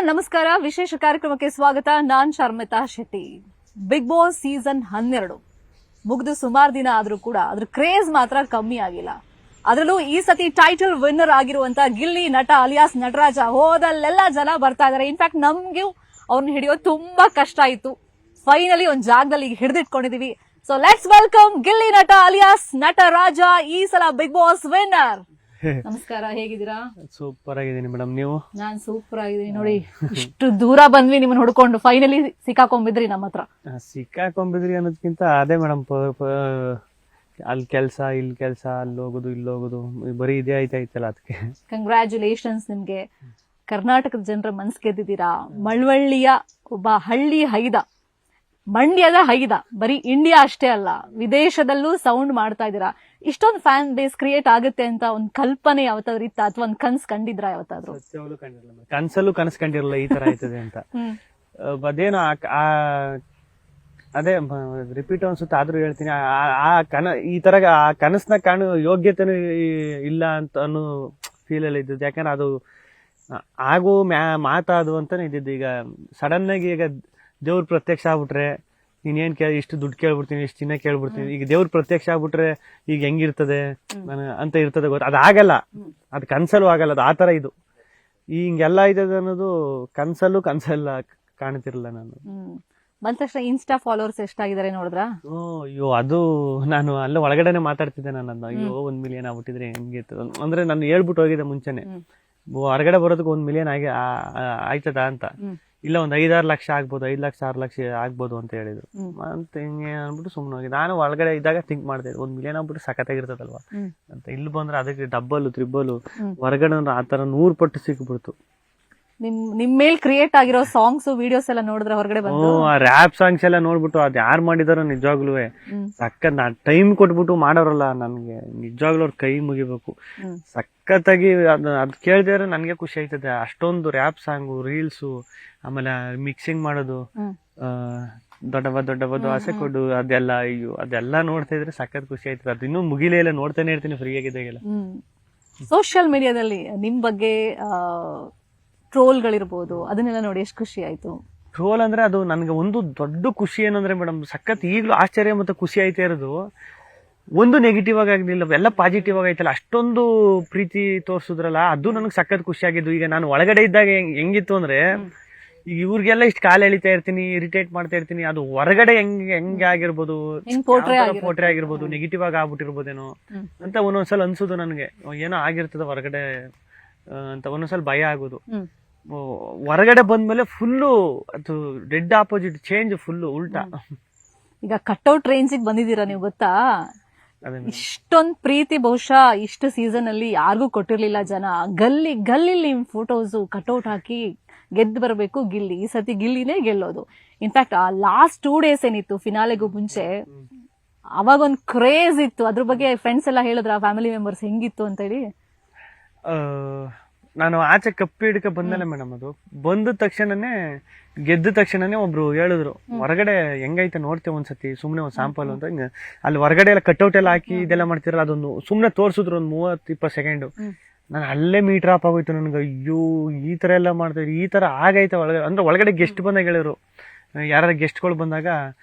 ನಮಸ್ಕಾರ. ವಿಶೇಷ ಕಾರ್ಯಕ್ರಮಕ್ಕೆ ಸ್ವಾಗತ. ನಾನ್ Sharmita Shetty. Bigg Boss season 12 ಮುಗಿದು ಸುಮಾರು ದಿನ ಆದ್ರೂ ಕೂಡ ಅದ್ರ ಕ್ರೇಜ್ ಮಾತ್ರ ಕಮ್ಮಿ ಆಗಿಲ್ಲ. ಅದರಲ್ಲೂ ಈ ಸತಿ ಟೈಟಲ್ ವಿನ್ನರ್ ಆಗಿರುವಂತ ಗಿಲ್ಲಿ ನಟ ಅಲಿಯಾಸ್ ನಟರಾಜ ಹೋದಲ್ಲೆಲ್ಲ ಜನ ಬರ್ತಾ ಇದಾರೆ. ಇನ್ಫ್ಯಾಕ್ಟ್ ನಮ್ಗೂ ಅವ್ರನ್ನ ಹಿಡಿಯೋದು ತುಂಬಾ ಕಷ್ಟ ಆಯ್ತು. ಫೈನಲಿ ಒಂದ್ ಜಾಗದಲ್ಲಿ ಈಗ ಹಿಡಿದಿಟ್ಕೊಂಡಿದೀವಿ. ಸೊ ಲೆಟ್ಸ್ ವೆಲ್ಕಮ್ ಗಿಲ್ಲಿ ನಟ ಅಲಿಯಾಸ್ ನಟರಾಜ, ಈ ಸಲ ಬಿಗ್ ಬಾಸ್ ವಿನ್ನರ್. ನಮಸ್ಕಾರ, ಹೇಗಿದ್ದೀರಾ? ಸೂಪರ್ ಆಗಿದ್ದೀನಿ ಮೇಡಮ್. ನೀವು? ನಾನ್ ಸೂಪರ್ ಆಗಿದ್ದೀನಿ. ನೋಡಿ, ಇಷ್ಟು ದೂರ ಬಂದ್ವಿ ನಿಮ್ಮನ್ನ ಹುಡ್ಕೊಂಡು, ಫೈನಲಿ ಸಿಕ್ಕಾಕೊಂಡ್ಬಿದ್ರಿ ನಮ್ಮ ಹತ್ರ. ಸಿಕ್ಕಾಕೊಂಡ್ಬಿದ್ರಿ ಅನ್ನೋದಕ್ಕಿಂತ ಅದೇ ಮೇಡಮ್, ಅಲ್ಲಿ ಕೆಲಸ ಇಲ್ಲಿ ಕೆಲಸ, ಅಲ್ಲಿ ಹೋಗುದು ಇಲ್ಲಿ ಹೋಗುದು, ಬರೀ ಇದೇ ಆಯ್ತಾಯ್ತಲ್ಲ. ಅದಕ್ಕೆ ಕಂಗ್ರ್ಯಾಚುಲೇಷನ್ಸ್ ನಿಮ್ಗೆ. ಕರ್ನಾಟಕದ ಜನರ ಮನ್ಸ್ ಗೆದ್ದಿದ್ದೀರಾ. ಮಳವಳ್ಳಿಯ ಒಬ್ಬ ಹಳ್ಳಿ ಹೈದ, ಮಂಡ್ಯದ ಹೈದ, ಬರೀ ಇಂಡಿಯಾ ಅಷ್ಟೇ ಅಲ್ಲ ವಿದೇಶದಲ್ಲೂ ಸೌಂಡ್ ಮಾಡ್ತಾ ಇದ್ದೀರಾ. ಇಷ್ಟೊಂದು ಫ್ಯಾನ್ ಬೇಸ್ ಕ್ರಿಯೇಟ್ ಆಗುತ್ತೆ ಅಂತ ಒಂದ್ ಕಲ್ಪನೆ ಯಾವತ್ತಾದ್ರೂ ಇತ್ತ, ಅಥವಾ ಒಂದ್ ಕನ್ಸ್ ಕಂಡಿದ್ರ ಯಾವತ್ತಾದ್ರು? ಕನ್ಸಲ್ಲೂ ಕನಸು ಕಂಡಿರಲ್ಲ ಈ ತರ ಆಯ್ತದೆ ಅಂತ. ಅದೇನೋ ಅದೇ ರಿಪೀಟ್ ಅನ್ಸುತ್ತೆ, ಆದ್ರೂ ಹೇಳ್ತೀನಿ, ಈ ತರ ಆ ಕನಸನ್ನ ಕಾಣೋ ಯೋಗ್ಯತೆನೂ ಇಲ್ಲ ಅಂತ ಅನ್ನೋ ಫೀಲ್ ಅಲ್ಲಿ ಇದ್ದದ್ದು. ಯಾಕಂದ್ರೆ ಅದು ಆಗೋ ಮಾತಾದು ಅಂತಾನೆ ಇದ್ದಿದ್ದು. ಈಗ ಸಡನ್ ಆಗಿ ಈಗ ದೇವ್ರ ಪ್ರತ್ಯಕ್ಷ ಆಗ್ಬಿಟ್ರೆ ನೀನೇನ್ ಇಷ್ಟು ದುಡ್ಡು ಕೇಳ್ಬಿಡ್ತೀನಿ, ಇಷ್ಟು ಚಿನ್ನ ಕೇಳ್ಬಿಡ್ತೀನಿ. ಈಗ ದೇವ್ರ ಪ್ರತ್ಯಕ್ಷ ಆಗ್ಬಿಟ್ರೆ ಈಗ ಹೆಂಗಿರ್ತದೆ ಅಂತ ಇರ್ತದೆ, ಗೊತ್ತ? ಅದಾಗಲ್ಲ, ಅದು ಕನ್ಸಲ್ಲೂ ಆಗಲ್ಲ. ಅದು ಆತರ ಇದು ಹಿಂಗೆಲ್ಲ ಇದೆ ಅನ್ನೋದು ಕನ್ಸಲ್ಲ ಕಾಣ್ತಿರ್ಲಿಲ್ಲ ನಾನು. ಬಂದ ತಕ್ಷಣ ಇನ್ಸ್ಟಾ ಫಾಲೋವರ್ಸ್ ಎಷ್ಟಾಗಿದ್ದಾರೆ ನೋಡಿದ್ರಾ? ಅಯ್ಯೋ, ಅದು ನಾನು ಅಲ್ಲೇ ಒಳಗಡೆನೆ ಮಾತಾಡ್ತಿದ್ದೆ ನಾನು. ಅಯ್ಯೋ 1 ಮಿಲಿಯನ್ ಆಗ್ಬಿಟ್ಟಿದ್ರೆ ಹೆಂಗಿತ್ತು ಅಂದ್ರೆ, ನಾನು ಹೇಳ್ಬಿಟ್ಟು ಹೋಗಿದ್ದೆ ಮುಂಚೆನೆ, ಹೊರಗಡೆ ಬರೋದಕ್ಕೆ 1 ಮಿಲಿಯನ್ ಆಯ್ತದ ಅಂತ. ಇಲ್ಲ, ಒಂದ್ 5-6 ಲಕ್ಷ ಆಗ್ಬೋದು, 5 ಲಕ್ಷ 6 ಲಕ್ಷ ಆಗ್ಬೋದು ಅಂತ ಹೇಳಿದ್ರು. ಅಂತ ಹಿಂಗೆ ಅನ್ಬಿಟ್ಟು ಸುಮ್ನೆ ಹೋಗಿ ನಾನು ಒಳಗಡೆ ಇದ್ದಾಗ ಥಿಂಕ್ ಮಾಡ್ದೆ, 1 ಮಿಲಿಯನ್ ಆಗ್ಬಿಟ್ಟು ಸಖತ್ತಾಗಿರ್ತದಲ್ವಾ ಅಂತ. ಇಲ್ಲಿ ಬಂದ್ರೆ ಅದಕ್ಕೆ ಡಬ್ಬಲ್ ಟ್ರಿಬಲ್, ಹೊರಗಡೆ ಅಂದ್ರೆ ಆತರ 100 ಪಟ್ಟು ಸಿಕ್ಬಿಡ್ತು. ನಿಮ್ ಮೇಲ್ ಕ್ರಿಯೇಟ್ ಆಗಿರೋ ಸಾಂಗ್ಸ್ ವಿಡಿಯೋಸ್ ಎಲ್ಲ ನೋಡಿದ್ರೆ ಹೊರಗಡೆ ಬಂದು ರ್ಯಾಪ್ ಸಾಂಗ್ಸ್ ಎಲ್ಲ ನೋಡ್ಬಿಟ್ಟು ಅದ್ ಯಾರು ಮಾಡಿದಾರೋ ನಿಜವಾಗ್ಲೂ ಸಖತ್. ನಾ ಟೈಮ್ ಕೊಟ್ಬಿಟ್ಟು ಮಾಡೋರಲ್ಲ, ನನ್ಗೆ ನಿಜವಾಗ್ಲೂ ಅವ್ರ ಕೈ ಮುಗಿಬೇಕು. ಸಖತ್ತಾಗಿ ಅದ್ ಕೇಳಿದ್ರೆ ನನ್ಗೆ ಖುಷಿ ಆಯ್ತದೆ. ಅಷ್ಟೊಂದು ರ್ಯಾಪ್ ಸಾಂಗು, ರೀಲ್ಸು, ಆಮೇಲೆ ಮಿಕ್ಸಿಂಗ್ ಮಾಡೋದು, ದೊಡ್ಡವ ಆಸೆ ಕೊಡು, ಅದೆಲ್ಲ ಅಯ್ಯೋ ಅದೆಲ್ಲ ನೋಡ್ತಾ ಇದ್ರೆ ಸಖತ್ ಖುಷಿ ಆಯ್ತದೆ. ಅದು ಇನ್ನೂ ಮುಗಿಲೇ ಇಲ್ಲ, ನೋಡ್ತಾನೆ ಇರ್ತೀನಿ ಫ್ರೀ ಆಗಿದ್ದಾಗೆಲ್ಲ. ಸೋಷಿಯಲ್ ಮೀಡಿಯಾದಲ್ಲಿ ನಿಮ್ ಬಗ್ಗೆ ಟ್ರೋಲ್ಗಳಿರ್ಬೋದು, ಅದನ್ನೆಲ್ಲ ನೋಡಿ ಎಷ್ಟು ಖುಷಿ ಆಯ್ತು? ಟ್ರೋಲ್ ಅಂದ್ರೆ ಅದು ನನ್ಗೆ ಒಂದು ದೊಡ್ಡ ಖುಷಿ ಏನಂದ್ರೆ ಮೇಡಮ್, ಸಖತ್ ಈಗಲೂ ಆಶ್ಚರ್ಯ ಮತ್ತೆ ಖುಷಿ ಆಯ್ತಾ ಇರೋದು. ಒಂದು ನೆಗೆಟಿವ್ ಆಗಿರ್ಲಿಲ್ಲ, ಎಲ್ಲ ಪಾಸಿಟಿವ್ ಆಗೈತಲ್ಲ. ಅಷ್ಟೊಂದು ಪ್ರೀತಿ ತೋರ್ಸುದ್ರಲ್ಲ, ಅದು ನನಗೆ ಸಖತ್ ಖುಷಿ ಆಗಿದ್ದು. ಈಗ ನಾನು ಒಳಗಡೆ ಇದ್ದಾಗ ಹೆಂಗಿತ್ತು ಅಂದ್ರೆ, ಈಗ ಇವ್ರಿಗೆಲ್ಲ ಇಷ್ಟು ಕಾಲ ಎಳಿತಾ ಇರ್ತೀನಿ, ಇರಿಟೇಟ್ ಮಾಡ್ತಾ ಇರ್ತೀನಿ. ಅದು ಹೊರಗಡೆ ಹೆಂಗೆ ಆಗಿರ್ಬೋದು, ಪೋಟ್ರೆ ಆಗಿರ್ಬೋದು, ನೆಗೆಟಿವ್ ಆಗಿ ಆಗ್ಬಿಟ್ಟಿರ್ಬೋದೇನೋ ಅಂತ ಒಂದೊಂದ್ಸಲ ಅನ್ಸುದು ನನಗೆ. ಏನೋ ಆಗಿರ್ತದ ಹೊರಗಡೆ ಅಂತ ಒಂದೊಂದ್ಸಲ ಭಯ ಆಗೋದು. ಹೊರಗಡೆ ಬಂದ್ಮೇಲೆ ಫುಲ್ಲು ಅದು ಡೆಡ್ ಆಪೋಸಿಟ್ ಚೇಂಜ್, ಫುಲ್ಲು ಉಲ್ಟಾ. ಈಗ ಕಟ್ಔಟ್ ರೇಂಜಿಗೆ ಬಂದಿದ್ದೀರಾ ನೀವು, ಗೊತ್ತಾ? ಇಷ್ಟೊಂದ್ ಪ್ರೀತಿ ಬಹುಶಃ ಇಷ್ಟು ಸೀಸನ್ ಅಲ್ಲಿ ಯಾರಿಗೂ ಕೊಟ್ಟಿರ್ಲಿಲ್ಲ ಜನ. ಗಲ್ಲಿ ನಿಮ್ ಫೋಟೋಸ್ ಕಟ್ಔಟ್ ಹಾಕಿ ಗೆದ್ದು ಬರಬೇಕು ಗಿಲ್ಲಿ. ಈ ಸತಿ ಗಿಲ್ಲಿನೇ ಗೆಲ್ಲೋದು. ಇನ್ಫ್ಯಾಕ್ಟ್ ಆ ಲಾಸ್ಟ್ 2 ಡೇಸ್ ಏನಿತ್ತು ಫಿನಾಲೆಗೂ ಮುಂಚೆ, ಅವಾಗ ಒಂದ್ ಕ್ರೇಜ್ ಇತ್ತು. ಅದ್ರ ಬಗ್ಗೆ ಫ್ರೆಂಡ್ಸ್ ಎಲ್ಲ ಹೇಳಿದ್ರ, ಫ್ಯಾಮಿಲಿ ಮೆಂಬರ್ಸ್ ಹೆಂಗಿತ್ತು ಅಂತ ಹೇಳಿ? ನಾನು ಆಚೆ ಕಪ್ಪಿ ಹಿಡ್ಕ ಬಂದಲ್ಲ ಮೇಡಮ್, ಅದು ಬಂದ ತಕ್ಷಣನೇ ಗೆದ್ದ ತಕ್ಷಣನೇ ಒಬ್ರು ಹೇಳಿದ್ರು, ಹೊರಗಡೆ ಹೆಂಗೈತೆ ನೋಡ್ತೇವೆ ಒಂದ್ಸತಿ, ಸುಮ್ನೆ ಒಂದ್ ಸ್ಯಾಂಪಲ್ ಅಂತ. ಅಲ್ಲಿ ಹೊರಗಡೆ ಎಲ್ಲ ಕಟ್ಔಟ್ ಎಲ್ಲ ಹಾಕಿ ಇದೆಲ್ಲ ಮಾಡ್ತಿರಲ್ಲ, ಅದೊಂದು ಸುಮ್ನೆ ತೋರ್ಸಿದ್ರು ಒಂದು 30-20 ಸೆಕೆಂಡ್. ನಾನು ಅಲ್ಲೇ ಮೀಟರ್ ಆಫ್ ಆಗೋಯ್ತು ನನಗೆ. ಅಯ್ಯೋ, ಈ ತರ ಎಲ್ಲ ಮಾಡ್ತಾ ಈ ತರ ಆಗೈತೆ ಒಳಗಡೆ. ಅಂದ್ರೆ ಒಳಗಡೆ ಗೆಸ್ಟ್ ಬಂದಾಗ ಹೇಳಿದ್ರು, ಯಾರು ಗೆಸ್ಟ್ಗಳು ಬಂದಾಗ,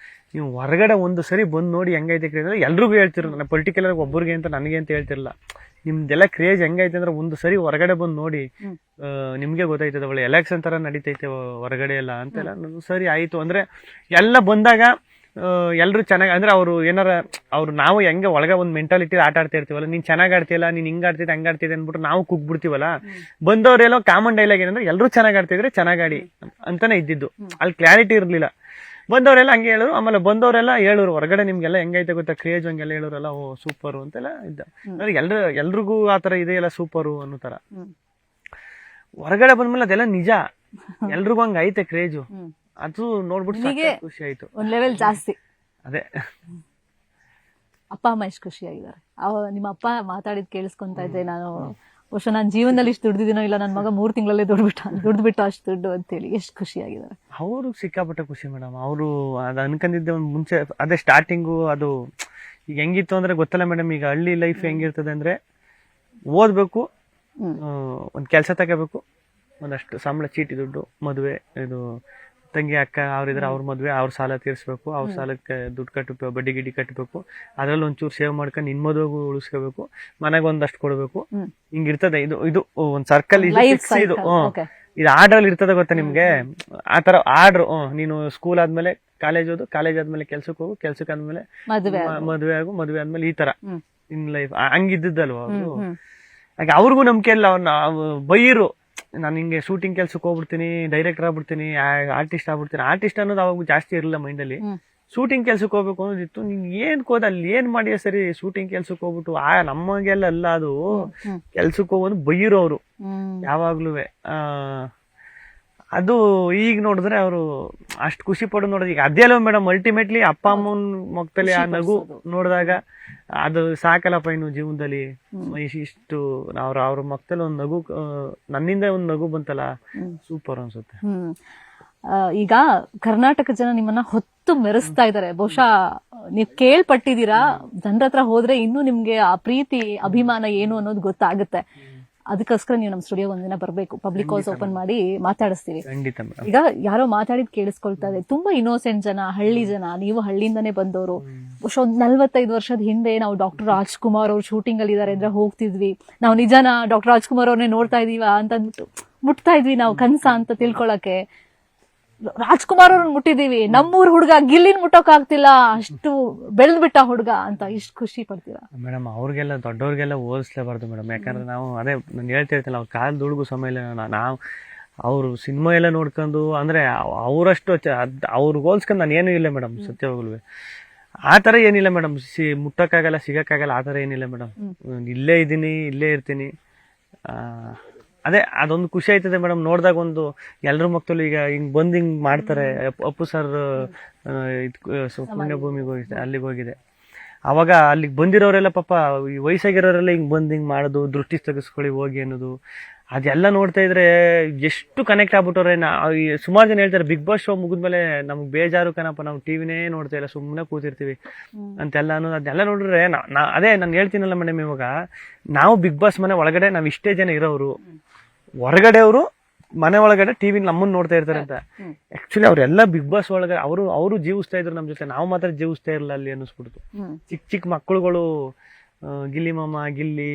ನೀವು ಹೊರಗಡೆ ಒಂದು ಸರಿ ಬಂದು ನೋಡಿ ಹೆಂಗೈತೆ ಕ್ರೇಜ್. ಎಲ್ರಿಗೂ ಹೇಳ್ತಿರು, ನಾನು ಪರ್ಟಿಕ್ಯುಲರ್ ಒಬ್ಬರಿಗೆ ಅಂತ ನನಗೆ ಅಂತ ಹೇಳ್ತಿರಲ್ಲ. ನಿಮ್ದೆಲ್ಲ ಕ್ರೇಜ್ ಹೆಂಗೈತೆ ಅಂದ್ರೆ ಒಂದು ಸರಿ ಹೊರಗಡೆ ಬಂದು ನೋಡಿ, ನಿಮ್ಗೆ ಗೊತ್ತಾಯ್ತದ. ಒಳ್ಳೆ ಎಲೆಕ್ಷನ್ ತರ ನಡೀತೈತೆ ಹೊರಗಡೆ ಎಲ್ಲ ಅಂತೆಲ್ಲ. ಸರಿ ಆಯ್ತು ಅಂದ್ರೆ ಎಲ್ಲ ಬಂದಾಗ ಎಲ್ರು ಚೆನ್ನಾಗಿ, ಅಂದ್ರೆ ಅವ್ರು ಏನಾರ ನಾವು ಹೆಂಗೆ ಒಳಗೆ ಒಂದು ಮೆಂಟಾಲಿಟಿ ಆಟ ಆಡ್ತಾ ಇರ್ತೀವಲ್ಲ, ನೀನ್ ಚೆನ್ನಾಗ್ ಆಡ್ತಿಯಲ್ಲ, ನೀನ್ ಹಿಂಗ್ ಆಡ್ತಿದ್ದೆ ಹಂಗ ಆಡ್ತಿದ್ದೆ ಅಂದ್ಬಿಟ್ಟು ನಾವು ಕುಗ್ಬಿಡ್ತೀವಲ್ಲ. ಬಂದವ್ರೆಲ್ಲ ಕಾಮನ್ ಡೈಲಾಗ್ ಏನಂದ್ರೆ, ಎಲ್ರು ಚೆನ್ನಾಗ್ ಆಡ್ತಿದ್ರೆ ಚೆನ್ನಾಗಾಡಿ ಅಂತಾನೆ ಇದ್ದಿದ್ದು. ಅಲ್ಲಿ ಕ್ಲಾರಿಟಿ ಇರ್ಲಿಲ್ಲ. ಬಂದವರೆಲ್ಲ ಹಂಗೆ ಹೇಳೋರು. ಆಮೇಲೆ ಬಂದವರೆಲ್ಲ ಹೇಳೋರು, ಹೊರಗಡೆ ನಿಮ್ಗೆಲ್ಲ ಹೆಂಗೈತೆ ಗೊತ್ತಾ ಕ್ರೇಜ್, ಹಂಗೆಲ್ಲ ಹೇಳೋರಲ್ಲ, ಓ ಸೂಪರು ಅಂತೆಲ್ಲ ಇದ್ದ. ಎಲ್ರಿಗೂ ಆತರ ಇದೆಯಲ್ಲ ಸೂಪರು ಅನ್ನೋ ತರ. ಹೊರಗಡೆ ಬಂದ್ಮೇಲೆ ಅದೆಲ್ಲ ನಿಜ, ಎಲ್ರಿಗೂ ಹಂಗ ಐತೆ ಕ್ರೇಜು. ಅದು ನೋಡ್ಬಿಟ್ಟು ಖುಷಿ ಆಯ್ತು, ಒಂದ್ ಲೆವೆಲ್ ಜಾಸ್ತಿ. ಅದೇ. ಅಪ್ಪ ಅಮ್ಮ ಎಷ್ಟು ಖುಷಿಯಾಗಿದ್ದಾರೆ? ನಿಮ್ಮ ಅಪ್ಪ ಮಾತಾಡಿದ್ ಕೇಳಿಸ್ಕೊಂತ ಇದ್ದೆ ನಾನು. ಬಹುಶಃ ನಾನು ಜೀವನದಲ್ಲಿ ಇಷ್ಟು ದುಡ್ದಿದ್ದೀನೋ ಇಲ್ಲ, ನನ್ನ ಮಗ 3 ತಿಂಗಳಲ್ಲೇ ದುಡ್ಬಿಟ್ಟು ಅಷ್ಟು ದುಡ್ಡು ಅಂತೇಳಿ ಎಷ್ಟು ಖುಷಿಯಾಗಿದ್ದಾರೆ? ಅವರು ಸಿಕ್ಕಾಪಟ್ಟೆ ಖುಷಿ ಮೇಡಮ್. ಅವರು ಅದು ಅನ್ಕೊಂಡಿದ್ದೆ ಒಂದು ಮುಂಚೆ. ಅದೇ ಸ್ಟಾರ್ಟಿಂಗು ಅದು ಈಗ ಹೆಂಗಿತ್ತು ಅಂದ್ರೆ ಗೊತ್ತಲ್ಲ ಮೇಡಮ್, ಈಗ ಹಳ್ಳಿ ಲೈಫ್ ಹೆಂಗಿರ್ತದೆ ಅಂದ್ರೆ, ಓದ್ಬೇಕು, ಒಂದ್ ಕೆಲಸ ತಗೋಬೇಕು, ಒಂದಷ್ಟು ಸಂಬಳ ಚೀಟಿ ದುಡ್ಡು, ಮದುವೆ, ಇದು ತಂಗಿ ಅಕ್ಕ ಅವ್ರಿದ್ರೆ ಅವ್ರ ಮದುವೆ, ಅವ್ರ ಸಾಲ ತೀರಿಸ್ಬೇಕು, ಅವ್ರ ಸಾಲಕ್ಕೆ ದುಡ್ಡು ಕಟ್ಟಬೇಕು, ಬಡ್ಡಿ ಗಿಡ್ಡಿ ಕಟ್ಟಬೇಕು, ಅದ್ರಲ್ಲಿ ಒಂಚೂರು ಸೇವ್ ಮಾಡ್ಕೊಂಡು ನಿನ್ ಮದುವೆಗೂ ಉಳಿಸ್ಕೋಬೇಕು, ಮನೆಗೆ ಒಂದಷ್ಟು ಕೊಡ್ಬೇಕು. ಹಿಂಗಿರ್ತದೆ. ಇದು ಇದು ಒಂದ್ ಸರ್ಕಲ್ ಇದು ಫಿಕ್ಸ್. ಇದು ಇದು ಆರ್ಡರ್ ಇರ್ತದೆ ಗೊತ್ತಾ ನಿಮ್ಗೆ? ಆತರ ಆರ್ಡರ್. ನೀನು ಸ್ಕೂಲ್ ಆದ್ಮೇಲೆ ಕಾಲೇಜ್ ಓದು, ಕಾಲೇಜ್ ಆದ್ಮೇಲೆ ಕೆಲ್ಸಕ್ಕೆ ಹೋಗು, ಕೆಲ್ಸಕ್ಕೆ ಆದ್ಮೇಲೆ ಮದುವೆ ಆಗು, ಮದುವೆ ಆದ್ಮೇಲೆ ಈ ತರ ಇನ್ ಲೈಫ್ ಹಂಗಿದ್ದಲ್ವಾ ಅವರು. ಹಾಗೆ ಅವ್ರಿಗೂ ನಂಬಿಕೆ ಇಲ್ಲ. ಅವ್ರನ್ನ ಬೈರು, ನಾನು ಹಿಂಗೆ ಶೂಟಿಂಗ್ ಕೆಲ್ಸಕ್ಕೆ ಹೋಗ್ಬಿಡ್ತೀನಿ, ಡೈರೆಕ್ಟರ್ ಆಗ್ಬಿಡ್ತೀನಿ, ಆರ್ಟಿಸ್ಟ್ ಆಗ್ಬಿಡ್ತೀನಿ. ಆರ್ಟಿಸ್ಟ್ ಅನ್ನೋದು ಅವಾಗ ಜಾಸ್ತಿ ಇರಲಿಲ್ಲ ಮೈಂಡಲ್ಲಿ. ಶೂಟಿಂಗ್ ಕೆಲ್ಸಕ್ಕೆ ಹೋಗ್ಬೇಕು ಅನ್ನೋದಿತ್ತು. ನೀನ್ ಏನ್ ಕೋದ ಅಲ್ಲಿ ಏನ್ ಮಾಡಿಯ ಸರಿ, ಶೂಟಿಂಗ್ ಕೆಲ್ಸಕ್ಕೆ ಹೋಗ್ಬಿಟ್ಟು ನಮಗೆಲ್ಲ ಅಲ್ಲ ಅದು. ಕೆಲ್ಸಕ್ಕೆ ಹೋಗೋದು ಬೈರು ಅವರು ಯಾವಾಗ್ಲೂ. ಅದು ಈಗ ನೋಡಿದ್ರೆ ಅವರು ಅಷ್ಟು ಖುಷಿ ಪಡೋದು ನೋಡೋದು. ಈಗ ಅದೇ ಅಲ್ವ ಮೇಡಮ್, ಅಲ್ಟಿಮೇಟ್ಲಿ ಅಪ್ಪ ಅಮ್ಮನ ಮಕ್ಕಳಲ್ಲಿ ಆ ನಗು ನೋಡಿದಾಗ ಅದು ಸಾಕಲ್ಲಪ್ಪ ಇನ್ನು ಜೀವನದಲ್ಲಿ. ಇಷ್ಟು ಅವ್ರ ಮಕ್ಕಳಲ್ಲಿ ಒಂದ್ ನಗು, ನನ್ನಿಂದ ಒಂದ್ ನಗು ಬಂತಲ್ಲ, ಸೂಪರ್ ಅನ್ಸುತ್ತೆ. ಈಗ ಕರ್ನಾಟಕ ಜನ ನಿಮ್ಮನ್ನ ಹೊತ್ತು ಮೆರೆಸ್ತಾ ಇದಾರೆ. ಬಹುಶಃ ನೀವ್ ಕೇಳ್ಪಟ್ಟಿದ್ದೀರಾ. ಜನರ ಹತ್ರ ಹೋದ್ರೆ ಇನ್ನೂ ನಿಮ್ಗೆ ಆ ಪ್ರೀತಿ ಅಭಿಮಾನ ಏನು ಅನ್ನೋದು ಗೊತ್ತಾಗುತ್ತೆ. ಅದಕ್ಕೋಸ್ಕರ ನೀವು ನಮ್ಮ ಸ್ಟುಡಿಯೋ ಒಂದಿನ ಬರ್ಬೇಕು. ಪಬ್ಲಿಕ್ ಹೌಸ್ ಓಪನ್ ಮಾಡಿ ಮಾತಾಡಿಸ್ತೀವಿ. ಈಗ ಯಾರೋ ಮಾತಾಡಿದ್ ಕೇಳಿಸ್ಕೊಳ್ತಾ ಇದೆ. ತುಂಬಾ ಇನ್ನೋಸೆಂಟ್ ಜನ, ಹಳ್ಳಿ ಜನ. ನೀವು ಹಳ್ಳಿಯಿಂದಾನೇ ಬಂದವರು. ಬಹುಶಃ 45 ವರ್ಷದ ಹಿಂದೆ ನಾವು ಡಾಕ್ಟರ್ ರಾಜ್ಕುಮಾರ್ ಅವ್ರು ಶೂಟಿಂಗ್ ಅಲ್ಲಿ ಇದಾರೆ ಅಂದ್ರೆ ಹೋಗ್ತಿದ್ವಿ. ನಾವು ನಿಜಾನ ಡಾಕ್ಟರ್ ರಾಜ್ಕುಮಾರ್ ಅವ್ರನ್ನೇ ನೋಡ್ತಾ ಇದೀವ ಅಂತ ಅಂದ್ಬಿಟ್ಟು ಮುಟ್ತಾ ಇದ್ವಿ. ನಾವು ಕನ್ಸ ಅಂತ ತಿಳ್ಕೊಳಕ್ಕೆ ರಾಜ್ಕುಮಾರ್ ಅವ್ರನ್ನ ಮುಟ್ಟಿದೀವಿ. ನಮ್ಮೂರ್ ಹುಡ್ಗ ಗಿಲ್ಲಿನ್ ಮುಟ್ಟೋಕ್ ಆಗ್ತಿಲ್ಲ, ಅಷ್ಟು ಬೆಳೆದ್ಬಿಟ್ಟ ಹುಡ್ಗ ಅಂತ ಇಷ್ಟು ಖುಷಿ ಪಡ್ತೀರಾ? ಮೇಡಮ್ ಅವ್ರಿಗೆಲ್ಲ ದೊಡ್ಡವ್ರಿಗೆಲ್ಲ ಹೋಲಿಸ್ಲೇಬಾರ್ದು ಮೇಡಮ್. ಯಾಕಂದ್ರೆ ನಾವು ಅದೇ ನಾನು ಹೇಳ್ತಿರ್ತಿಲ್ಲ, ಅವ್ರ ಕಾಲ್ ದುಡ್ಗು ಸಮಯ ಇಲ್ಲ. ನಾವು ಅವ್ರು ಸಿನಿಮಾ ಎಲ್ಲ ನೋಡ್ಕೊಂಡು ಅಂದ್ರೆ ಅವರಷ್ಟು ಅವ್ರಿಗೆ ಹೋಲ್ಸ್ಕೊಂಡು ನಾನು ಏನೂ ಇಲ್ಲ ಮೇಡಮ್. ಸತ್ಯವಾಗ್ಲೂ ಆ ತರ ಏನಿಲ್ಲ ಮೇಡಮ್. ಮುಟ್ಟಕ್ಕಾಗಲ್ಲ, ಸಿಗಕ್ಕಾಗಲ್ಲ, ಆ ತರ ಏನಿಲ್ಲ ಮೇಡಮ್. ಇಲ್ಲೇ ಇದ್ದೀನಿ, ಇಲ್ಲೇ ಇರ್ತೀನಿ. ಅದೇ ಅದೊಂದು ಖುಷಿ ಆಯ್ತದೆ ಮೇಡಮ್ ನೋಡಿದಾಗ. ಒಂದು ಎಲ್ರ ಮಕ್ಕಳು ಈಗ ಹಿಂಗ್ ಬಂದ್ ಹಿಂಗ್ ಮಾಡ್ತಾರೆ. ಅಪ್ಪು ಸರ್ ಪುಣ್ಯ ಭೂಮಿಗೆ ಹೋಗಿದೆ, ಅಲ್ಲಿಗೆ ಹೋಗಿದೆ. ಅವಾಗ ಅಲ್ಲಿಗೆ ಬಂದಿರೋರೆಲ್ಲ ಪಾಪ ಈ ವಯಸ್ಸಾಗಿರೋರೆಲ್ಲ ಹಿಂಗ್ ಬಂದ್ ಹಿಂಗ್ ಮಾಡೋದು, ದೃಷ್ಟಿ ತೆಗೆಸ್ಕೊಳ್ಳಿ ಹೋಗಿ ಅನ್ನೋದು, ಅದೆಲ್ಲ ನೋಡ್ತಾ ಇದ್ರೆ ಎಷ್ಟು ಕನೆಕ್ಟ್ ಆಗ್ಬಿಟ್ಟವ್ರೆ. ಸುಮಾರು ಜನ ಹೇಳ್ತಾರೆ ಬಿಗ್ ಬಾಸ್ ಶೋ ಮುಗಿದ್ಮೇಲೆ ನಮ್ಗೆ ಬೇಜಾರು ಕಣಪ್ಪ, ನಾವು ಟಿವಿನೇ ನೋಡ್ತಾ ಇಲ್ಲ, ಸುಮ್ಮನೆ ಕೂತಿರ್ತೀವಿ ಅಂತೆಲ್ಲ ಅನ್ನೋದು. ಅದೆಲ್ಲ ನೋಡಿದ್ರೆ ಅದೇ ನಾನು ಹೇಳ್ತೀನಲ್ಲ ಮೇಡಮ್, ಇವಾಗ ನಾವು ಬಿಗ್ ಬಾಸ್ ಮನೆ ಒಳಗಡೆ ನಾವ್ ಇಷ್ಟೇ ಜನ ಇರೋರು, ಹೊರಗಡೆ ಅವರು ಮನೆ ಒಳಗಡೆ ಟಿವಿ ನಮ್ಮನ್ನ ನೋಡ್ತಾ ಇರ್ತಾರೆ ಅಂತ. ಆಕ್ಚುಲಿ ಅವ್ರೆಲ್ಲ ಬಿಗ್ ಬಾಸ್ ಒಳಗಡೆ ಅವರು ಜೀವಿಸ್ತಾ ಇದ್ರು ನಮ್ ಜೊತೆ, ನಾವು ಮಾತ್ರ ಜೀವಿಸ್ತಾ ಇರಲಿಲ್ಲ ಅಲ್ಲಿ ಅನ್ನಿಸ್ಬಿಡ್ತು. ಚಿಕ್ಕ ಚಿಕ್ಕ ಮಕ್ಕಳುಗಳು ಗಿಲ್ಲಿ ಮಾಮ, ಗಿಲ್ಲಿ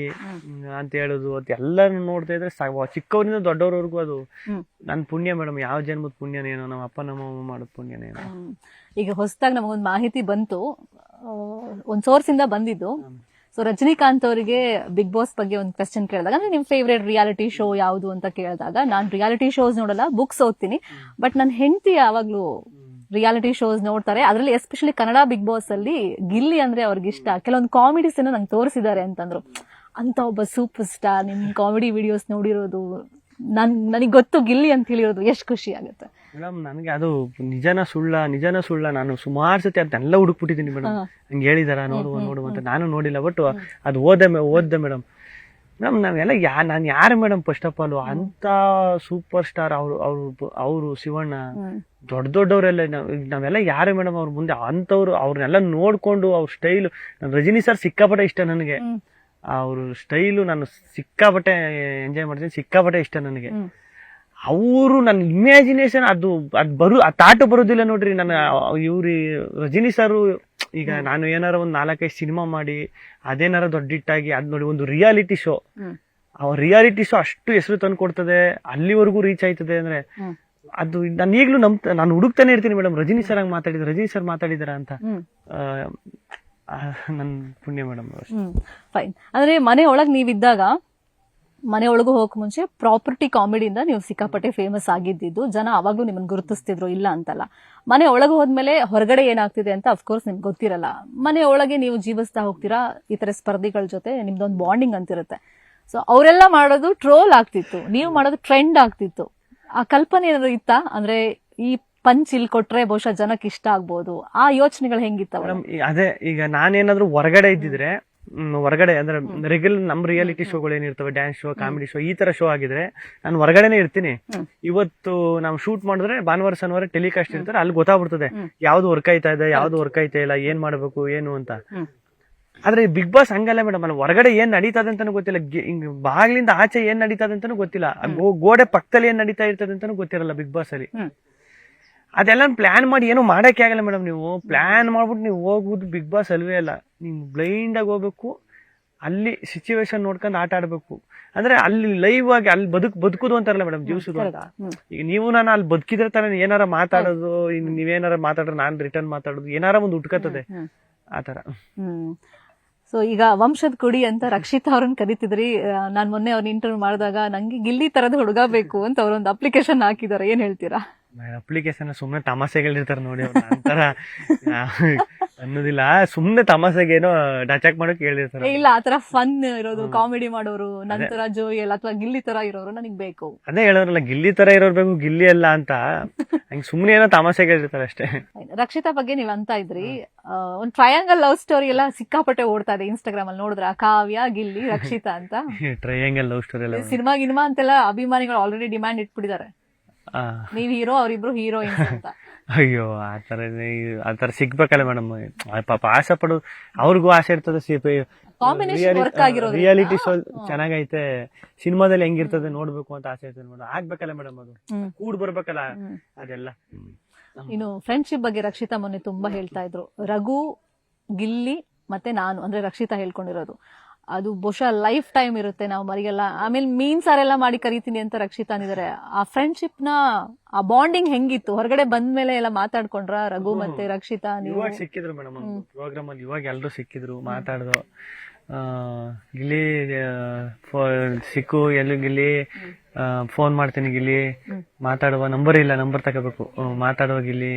ಅಂತ ಹೇಳುದು, ಅದೆಲ್ಲರೂ ನೋಡ್ತಾ ಇದ್ರೆ ಚಿಕ್ಕವರಿಂದ ದೊಡ್ಡವ್ರವರೆಗೂ ಅದು ನನ್ ಪುಣ್ಯ ಮೇಡಮ್. ಯಾವ ಜನ್ಮದ ಪುಣ್ಯನೇನೋ, ನಮ್ಮ ಅಪ್ಪ ನಮ್ಮಮ್ಮ ಮಾಡೋದ್ ಪುಣ್ಯನೇನೋ. ಈಗ ಹೊಸದಾಗಿ ನಮಗೊಂದು ಮಾಹಿತಿ ಬಂತು, ಒಂದ್ ಸೋರ್ಸ್ ಇಂದ ಬಂದಿದ್ದು. ಸೊ ರಜನಿಕಾಂತ್ ಅವರಿಗೆ ಬಿಗ್ ಬಾಸ್ ಬಗ್ಗೆ ಒಂದು ಕ್ವೆಶ್ಚನ್ ಕೇಳಿದಾಗ, ಅಂದ್ರೆ ನಿಮ್ ಫೇವ್ರೇಟ್ ರಿಯಾಲಿಟಿ ಶೋ ಯಾವುದು ಅಂತ ಕೇಳಿದಾಗ, ನಾನ್ ರಿಯಾಲಿಟಿ ಶೋಸ್ ನೋಡಲ್ಲ, ಬುಕ್ಸ್ ಓದ್ತೀನಿ. ಬಟ್ ನನ್ನ ಹೆಂಡತಿ ಯಾವಾಗ್ಲೂ ರಿಯಾಲಿಟಿ ಶೋಸ್ ನೋಡ್ತಾರೆ. ಅದರಲ್ಲಿ ಎಸ್ಪೆಷಲಿ ಕನ್ನಡ ಬಿಗ್ ಬಾಸ್ ಅಲ್ಲಿ ಗಿಲ್ಲಿ ಅಂದ್ರೆ ಅವ್ರಿಗೆ ಇಷ್ಟ. ಕೆಲವೊಂದು ಕಾಮಿಡೀಸ್ ಅನ್ನು ನಂಗೆ ತೋರಿಸಿದ್ದಾರೆ ಅಂತಂದ್ರು. ಅಂತ ಒಬ್ಬ ಸೂಪರ್ ಸ್ಟಾರ್ ನಿಮ್ ಕಾಮಿಡಿ ವಿಡಿಯೋಸ್ ನೋಡಿರೋದು, ನನಗೆ ಗೊತ್ತು ಗಿಲ್ಲಿ ಅಂತ ಹೇಳಿರೋದು, ಎಷ್ಟು ಖುಷಿ ಆಗುತ್ತೆ ಮೇಡಮ್. ನನಗೆ ಅದು ನಿಜನ ಸುಳ್ಳ ನಾನು ಸುಮಾರು ಸತಿ ಅದನ್ನೆಲ್ಲ ಹುಡುಕ್ಬಿಟ್ಟಿದ್ದೀನಿ ಮೇಡಮ್. ಹಂಗೆ ಹೇಳಿದಾರ ನೋಡುವ ಅಂತ ನಾನು ನೋಡಿಲ್ಲ. ಬಟ್ ಅದು ಓದ್ದೆ ಮೇಡಮ್. ನಾವೆಲ್ಲ ನಾನು ಯಾರು ಮೇಡಮ್ ಫಸ್ಟ್ ಆಫ್ ಆಲ್ ಅಂತ ಸೂಪರ್ ಸ್ಟಾರ್ ಅವರು ಶಿವಣ್ಣ ದೊಡ್ಡವರೆಲ್ಲ ನಾವೆಲ್ಲ ಯಾರು ಮೇಡಮ್ ಅವ್ರ ಮುಂದೆ ಅಂತವ್ರು. ಅವ್ರನ್ನೆಲ್ಲ ನೋಡ್ಕೊಂಡು ಅವ್ರ ಸ್ಟೈಲು, ರಜನಿ ಸರ್ ಸಿಕ್ಕಾಪಟ್ಟೆ ಇಷ್ಟ ನನಗೆ. ಅವ್ರ ಸ್ಟೈಲು ನಾನು ಸಿಕ್ಕಾಪಟ್ಟೆ ಎಂಜಾಯ್ ಮಾಡ್ತೀನಿ, ಸಿಕ್ಕಾಪಟ್ಟೆ ಇಷ್ಟ ನನಗೆ. ಅವರು ನನ್ನ ಇಮ್ಯಾಜಿನೇಷನ್ ಅದು ತಾಟು ಬರೋದಿಲ್ಲ ನೋಡ್ರಿ. ನನ್ನ ಇವ್ರಿ ರಜನಿ ಸರ್ ಈಗ ನಾನು ಏನಾರ ಒಂದ್ 4-5 ಸಿನಿಮಾ ಮಾಡಿ ಅದೇನಾರ ದೊಡ್ಡಿಟ್ಟಾಗಿ ಅದ್ ನೋಡಿ ಒಂದು ರಿಯಾಲಿಟಿ ಶೋ, ಆ ರಿಯಾಲಿಟಿ ಶೋ ಅಷ್ಟು ಹೆಸರು ತಂದು ಕೊಡ್ತದೆ, ಅಲ್ಲಿವರೆಗೂ ರೀಚ್ ಆಯ್ತದೆ ಅಂದ್ರೆ ಅದು ನಾನು ಈಗ್ಲೂ ನಾನು ಹುಡುಕ್ತಾನೆ ಇರ್ತೀನಿ ಮೇಡಮ್. ರಜನಿ ಸರ್ ಹಂಗ್ ರಜನಿ ಸರ್ ಮಾತಾಡಿದಾರ ಅಂತ. ನನ್ ಪುಣ್ಯ ಮೇಡಮ್. ಫೈನ್. ಅಂದ್ರೆ ಮನೆ ಒಳಗ್ ನೀವಿದ್ದಾಗ, ಮನೆ ಒಳಗೂ ಹೋಗಕ್ ಮುಂಚೆ ಪ್ರಾಪರ್ಟಿ ಕಾಮಿಡಿಯಿಂದ ನೀವು ಸಿಕ್ಕಾಪಟ್ಟೆ ಫೇಮಸ್ ಆಗಿದ್ದು, ಜನ ಅವಾಗ್ಲೂ ನಿಮ್ಮನ್ನ ಗುರುತಿಸ್ತಿದ್ರು, ಇಲ್ಲ ಅಂತಲ್ಲ. ಮನೆ ಒಳಗೆ ಹೋದ್ಮೇಲೆ ಹೊರಗಡೆ ಏನಾಗ್ತಿದೆ ಅಂತ ಅಫ್ಕೋರ್ಸ್ ನಿಮ್ಗೆ ಗೊತ್ತಿರಲ್ಲ. ಮನೆ ಒಳಗೆ ನೀವು ಜೀವಿಸ್ತಾ ಹೋಗ್ತೀರಾ, ಈ ತರ ಸ್ಪರ್ಧಿಗಳ ಜೊತೆ ನಿಮ್ದೊಂದು ಬಾಂಡಿಂಗ್ ಅಂತಿರುತ್ತೆ. ಸೊ ಅವರೆಲ್ಲ ಮಾಡೋದು ಟ್ರೋಲ್ ಆಗ್ತಿತ್ತು, ನೀವು ಮಾಡೋದು ಟ್ರೆಂಡ್ ಆಗ್ತಿತ್ತು. ಆ ಕಲ್ಪನೆ ಏನಾದ್ರು ಇತ್ತಾ? ಅಂದ್ರೆ ಈ ಪಂಚ್ ಇಲ್ಲಿ ಕೊಟ್ರೆ ಬಹುಶಃ ಜನಕ್ಕೆ ಇಷ್ಟ ಆಗ್ಬೋದು, ಆ ಯೋಚನೆಗಳು ಹೆಂಗಿತ್ತ? ಅದೇ ಈಗ ನಾನೇನಾದ್ರೂ ಹೊರಗಡೆ ಇದ್ದಿದ್ರೆ, ಹೊರಗಡೆ ಅಂದ್ರೆ ರೆಗ್ಯುಲರ್ ನಮ್ ರಿಯಾಲಿಟಿ ಶೋಗಳು ಏನಿರ್ತವೆ, ಡ್ಯಾನ್ಸ್ ಶೋ, ಕಾಮಿಡಿ ಶೋ, ಈ ತರ ಶೋ ಆಗಿದ್ರೆ ನಾನು ಹೊರಗಡೆನೆ ಇರ್ತೀನಿ. ಇವತ್ತು ನಾವು ಶೂಟ್ ಮಾಡಿದ್ರೆ ಭಾನುವಾರ ಶನಿವಾರ ಟೆಲಿಕಾಸ್ಟ್ ಇರ್ತಾರೆ, ಅಲ್ಲಿ ಗೊತ್ತಾಗ್ಬಿಡ್ತದೆ ಯಾವ್ದು ವರ್ಕ್ ಆಯ್ತಾ ಇದೆ, ಯಾವ್ದು ವರ್ಕ್ ಆಯ್ತಾ ಇಲ್ಲ, ಏನ್ ಮಾಡ್ಬೇಕು ಏನು ಅಂತ. ಆದ್ರೆ ಬಿಗ್ ಬಾಸ್ ಹಂಗಲ್ಲ ಮೇಡಮ್, ಅಲ್ಲಿ ಹೊರಗಡೆ ಏನ್ ನಡೀತದೆ ಅಂತಾನು ಗೊತ್ತಿಲ್ಲ, ಹಿಂಗ್ ಬಾಗ್ಲಿಂದ ಆಚೆ ಏನ್ ನಡೀತದೆ ಅಂತಾನು ಗೊತ್ತಿಲ್ಲ, ಗೋಡೆ ಪಕ್ಕದಲ್ಲಿ ಏನ್ ನಡೀತಾ ಇರ್ತದೆ ಅಂತಾನು ಗೊತ್ತಿರಲ್ಲ ಬಿಗ್ ಬಾಸ್ ಅಲ್ಲಿ. ಅದೆಲ್ಲ ಪ್ಲಾನ್ ಮಾಡಿ ಏನು ಮಾಡಕ್ಕೆ ಆಗಲ್ಲ ಮೇಡಮ್. ನೀವು ಪ್ಲಾನ್ ಮಾಡ್ಬಿಟ್ಟು ನೀವು ಹೋಗುದು ಬಿಗ್ ಬಾಸ್ ಅಲ್ವೇ ಅಲ್ಲ, ನೀವು ಬ್ಲೈಂಡ್ ಆಗಿ ಹೋಗ್ಬೇಕು, ಅಲ್ಲಿ ಸಿಚುವೇಶನ್ ನೋಡ್ಕೊಂಡು ಆಟ ಆಡ್ಬೇಕು. ಅಂದ್ರೆ ಅಲ್ಲಿ ಲೈವ್ ಆಗಿ ಅಲ್ಲಿ ಬದುಕುದು ಅಂತಾರಲ್ಲ ಮೇಡಮ್, ಜೀವಿಸುದು ಅಂತ. ಈಗ ನೀವು ನಾನು ಅಲ್ಲಿ ಬದುಕಿದ್ರೆ ತಾನೇ ಏನಾರ ಮಾತಾಡೋದು, ನೀವೇನಾರ ಮಾತಾಡ್ರೆ ನಾನ್ ರಿಟರ್ನ್ ಮಾತಾಡೋದು, ಏನಾರ ಒಂದು ಉಟ್ಕತ್ತದೆ ಆತರ. ಸೊ ಈಗ ವಂಶದ ಕುಡಿ ಅಂತ ರಕ್ಷಿತಾ ಅವ್ರನ್ನ ಕರಿತಿದ್ರಿ. ನಾನ್ ಮೊನ್ನೆ ಅವ್ರನ್ನ ಇಂಟರ್ವ್ಯೂ ಮಾಡಿದಾಗ ನಂಗೆ ಗಿಲ್ಲಿ ತರದ ಹುಡುಗ ಬೇಕು ಅಂತ ಅವ್ರೊಂದು ಅಪ್ಲಿಕೇಶನ್ ಹಾಕಿದಾರೆ, ಏನ್ ಹೇಳ್ತೀರಾ? ಅಪ್ಲಿಕೇಶನ್ ಸುಮ್ನೆ ತಮಾಷೆಗಳಿರ್ತಾರೆ ನೋಡಿ, ಅವ್ರು ನಂತರ ಅನ್ನೋದಿಲ್ಲ, ಸುಮ್ನೆ ತಮಾಷೆಗೇನೋ ಡಚಾಕ್ ಮಾಡೋಕೆ ಹೇಳಿರ್ತಾರೆ. ಇಲ್ಲ, ಆತರ ಫನ್ ಇರೋದು, ಕಾಮಿಡಿ ಮಾಡೋರು, ನಂತರ ಜೋಯಲ್ ಅಥವಾ ಗಿಲ್ಲಿ ತರ ಇರೋರು ನನಗ್ ಬೇಕು. ಅದೇ ಹೇಳೋರಲ್ಲ, ಗಿಲ್ಲಿ ತರ ಇರೋರು ಬೇಕು, ಗಿಲ್ಲಿ ಅಲ್ಲ ಅಂತ. ಹಂಗ್ ಸುಮ್ನೆ ಏನೋ ತಮಾಷೆಗಳಿರ್ತಾರೆ ಅಷ್ಟೇ. ರಕ್ಷಿತಾ ಬಗ್ಗೆ ನೀವ್ ಅಂತ ಇದ್ರಿ, ಒಂದ್ ಟ್ರಯಾಂಗಲ್ ಲವ್ ಸ್ಟೋರಿ ಎಲ್ಲ ಸಿಕ್ಕಾಪಟ್ಟೆ ಓಡ್ತಾ ಇದೆ ಇನ್ಸ್ಟಾಗ್ರಾಮ್ ಅಲ್ಲಿ, ನೋಡಿದ್ರ ಕಾವ್ಯ, ಗಿಲ್ಲಿ, ರಕ್ಷಿತಾ ಅಂತ ಟ್ರಯಾಂಗಲ್ ಲವ್ ಸ್ಟೋರಿ ಎಲ್ಲ ಸಿನಿಮಾ ಅಂತೆಲ್ಲ ಅಭಿಮಾನಿಗಳು ಆಲ್ರೆಡಿ ಡಿಮ್ಯಾಂಡ್ ಇಟ್ಬಿಟ್ಟಿದ್ದಾರೆ, ನೀವ್ ಹೀರೋ ಅವರಿಬ್ರು ಹೀರೋಯಿನ್ಸ್ ಅಂತ. ಅಯ್ಯೋ, ಆತರ ಸಿಗ್ಬೇಕಲ್ಲ ಮೇಡಮ್. ಪಾಪ ಆಸೆ ಪಡೋದು, ಅವ್ರಿಗೂ ಆಸೆ ಇರ್ತದೆ. ರಿಯಾಲಿಟಿ ಶೋ ಚೆನ್ನಾಗೈತೆ, ಸಿನಿಮಾದಲ್ಲಿ ಹೆಂಗಿರ್ತದೆ ನೋಡ್ಬೇಕು ಅಂತ ಆಸೆ ಇರ್ತದೆ ಮೇಡಮ್. ಆಗ್ಬೇಕಲ್ಲ ಮೇಡಮ್, ಅದು ಕೂಡ್ ಬರ್ಬೇಕಲ್ಲ ಅದೆಲ್ಲ. ಇನ್ನು ಫ್ರೆಂಡ್ಶಿಪ್ ಬಗ್ಗೆ ರಕ್ಷಿತಾ ಮೊನ್ನೆ ತುಂಬಾ ಹೇಳ್ತಾ ಇದ್ರು. ರಘು, ಗಿಲ್ಲಿ ಮತ್ತೆ ನಾನು, ಅಂದ್ರೆ ರಕ್ಷಿತಾ ಹೇಳ್ಕೊಂಡಿರೋದು ಅದು ಬಹುಶಃ ಲೈಫ್ ಟೈಮ್ ಇರುತ್ತೆ, ನಾವು ಮರಿಯಲ್ಲ. ಆಮೇಲೆ ಮೀನ್ ಸಾರೆಲ್ಲ ಮಾಡಿ ಕರಿತೀನಿ ಅಂತ ರಕ್ಷಿತಾ ಅಂದಿದ್ದಾರೆ. ಆ ಫ್ರೆಂಡ್ಶಿಪ್ ನ ಆ ಬಾಂಡಿಂಗ್ ಹೆಂಗಿತ್ತು? ಹೊರಗಡೆ ಬಂದ್ಮೇಲೆ ಎಲ್ಲ ಮಾತಾಡ್ಕೊಂಡ್ರ ರಘು ಮತ್ತೆ ರಕ್ಷಿತಾ? ಇವಾಗ ಸಿಕ್ಕಿದ್ರು ಮೇಡಮ್ ಪ್ರೋಗ್ರಾಮ್ ಅಲ್ಲಿ, ಇವಾಗ ಎಲ್ರು ಸಿಕ್ಕಿದ್ರು, ಮಾತಾಡ್ದು. ಗಿಲ್ಲಿ ಸಿಕ್ಕು, ಎಲ್ಲೂ ಗಿಲ್ಲಿ ಫೋನ್ ಮಾಡ್ತೀನಿ, ಗಿಲ್ಲಿ ಮಾತಾಡುವ, ನಂಬರ್ ಇಲ್ಲ, ನಂಬರ್ ತಗೋಬೇಕು, ಮಾತಾಡುವ ಗಿಲ್ಲಿ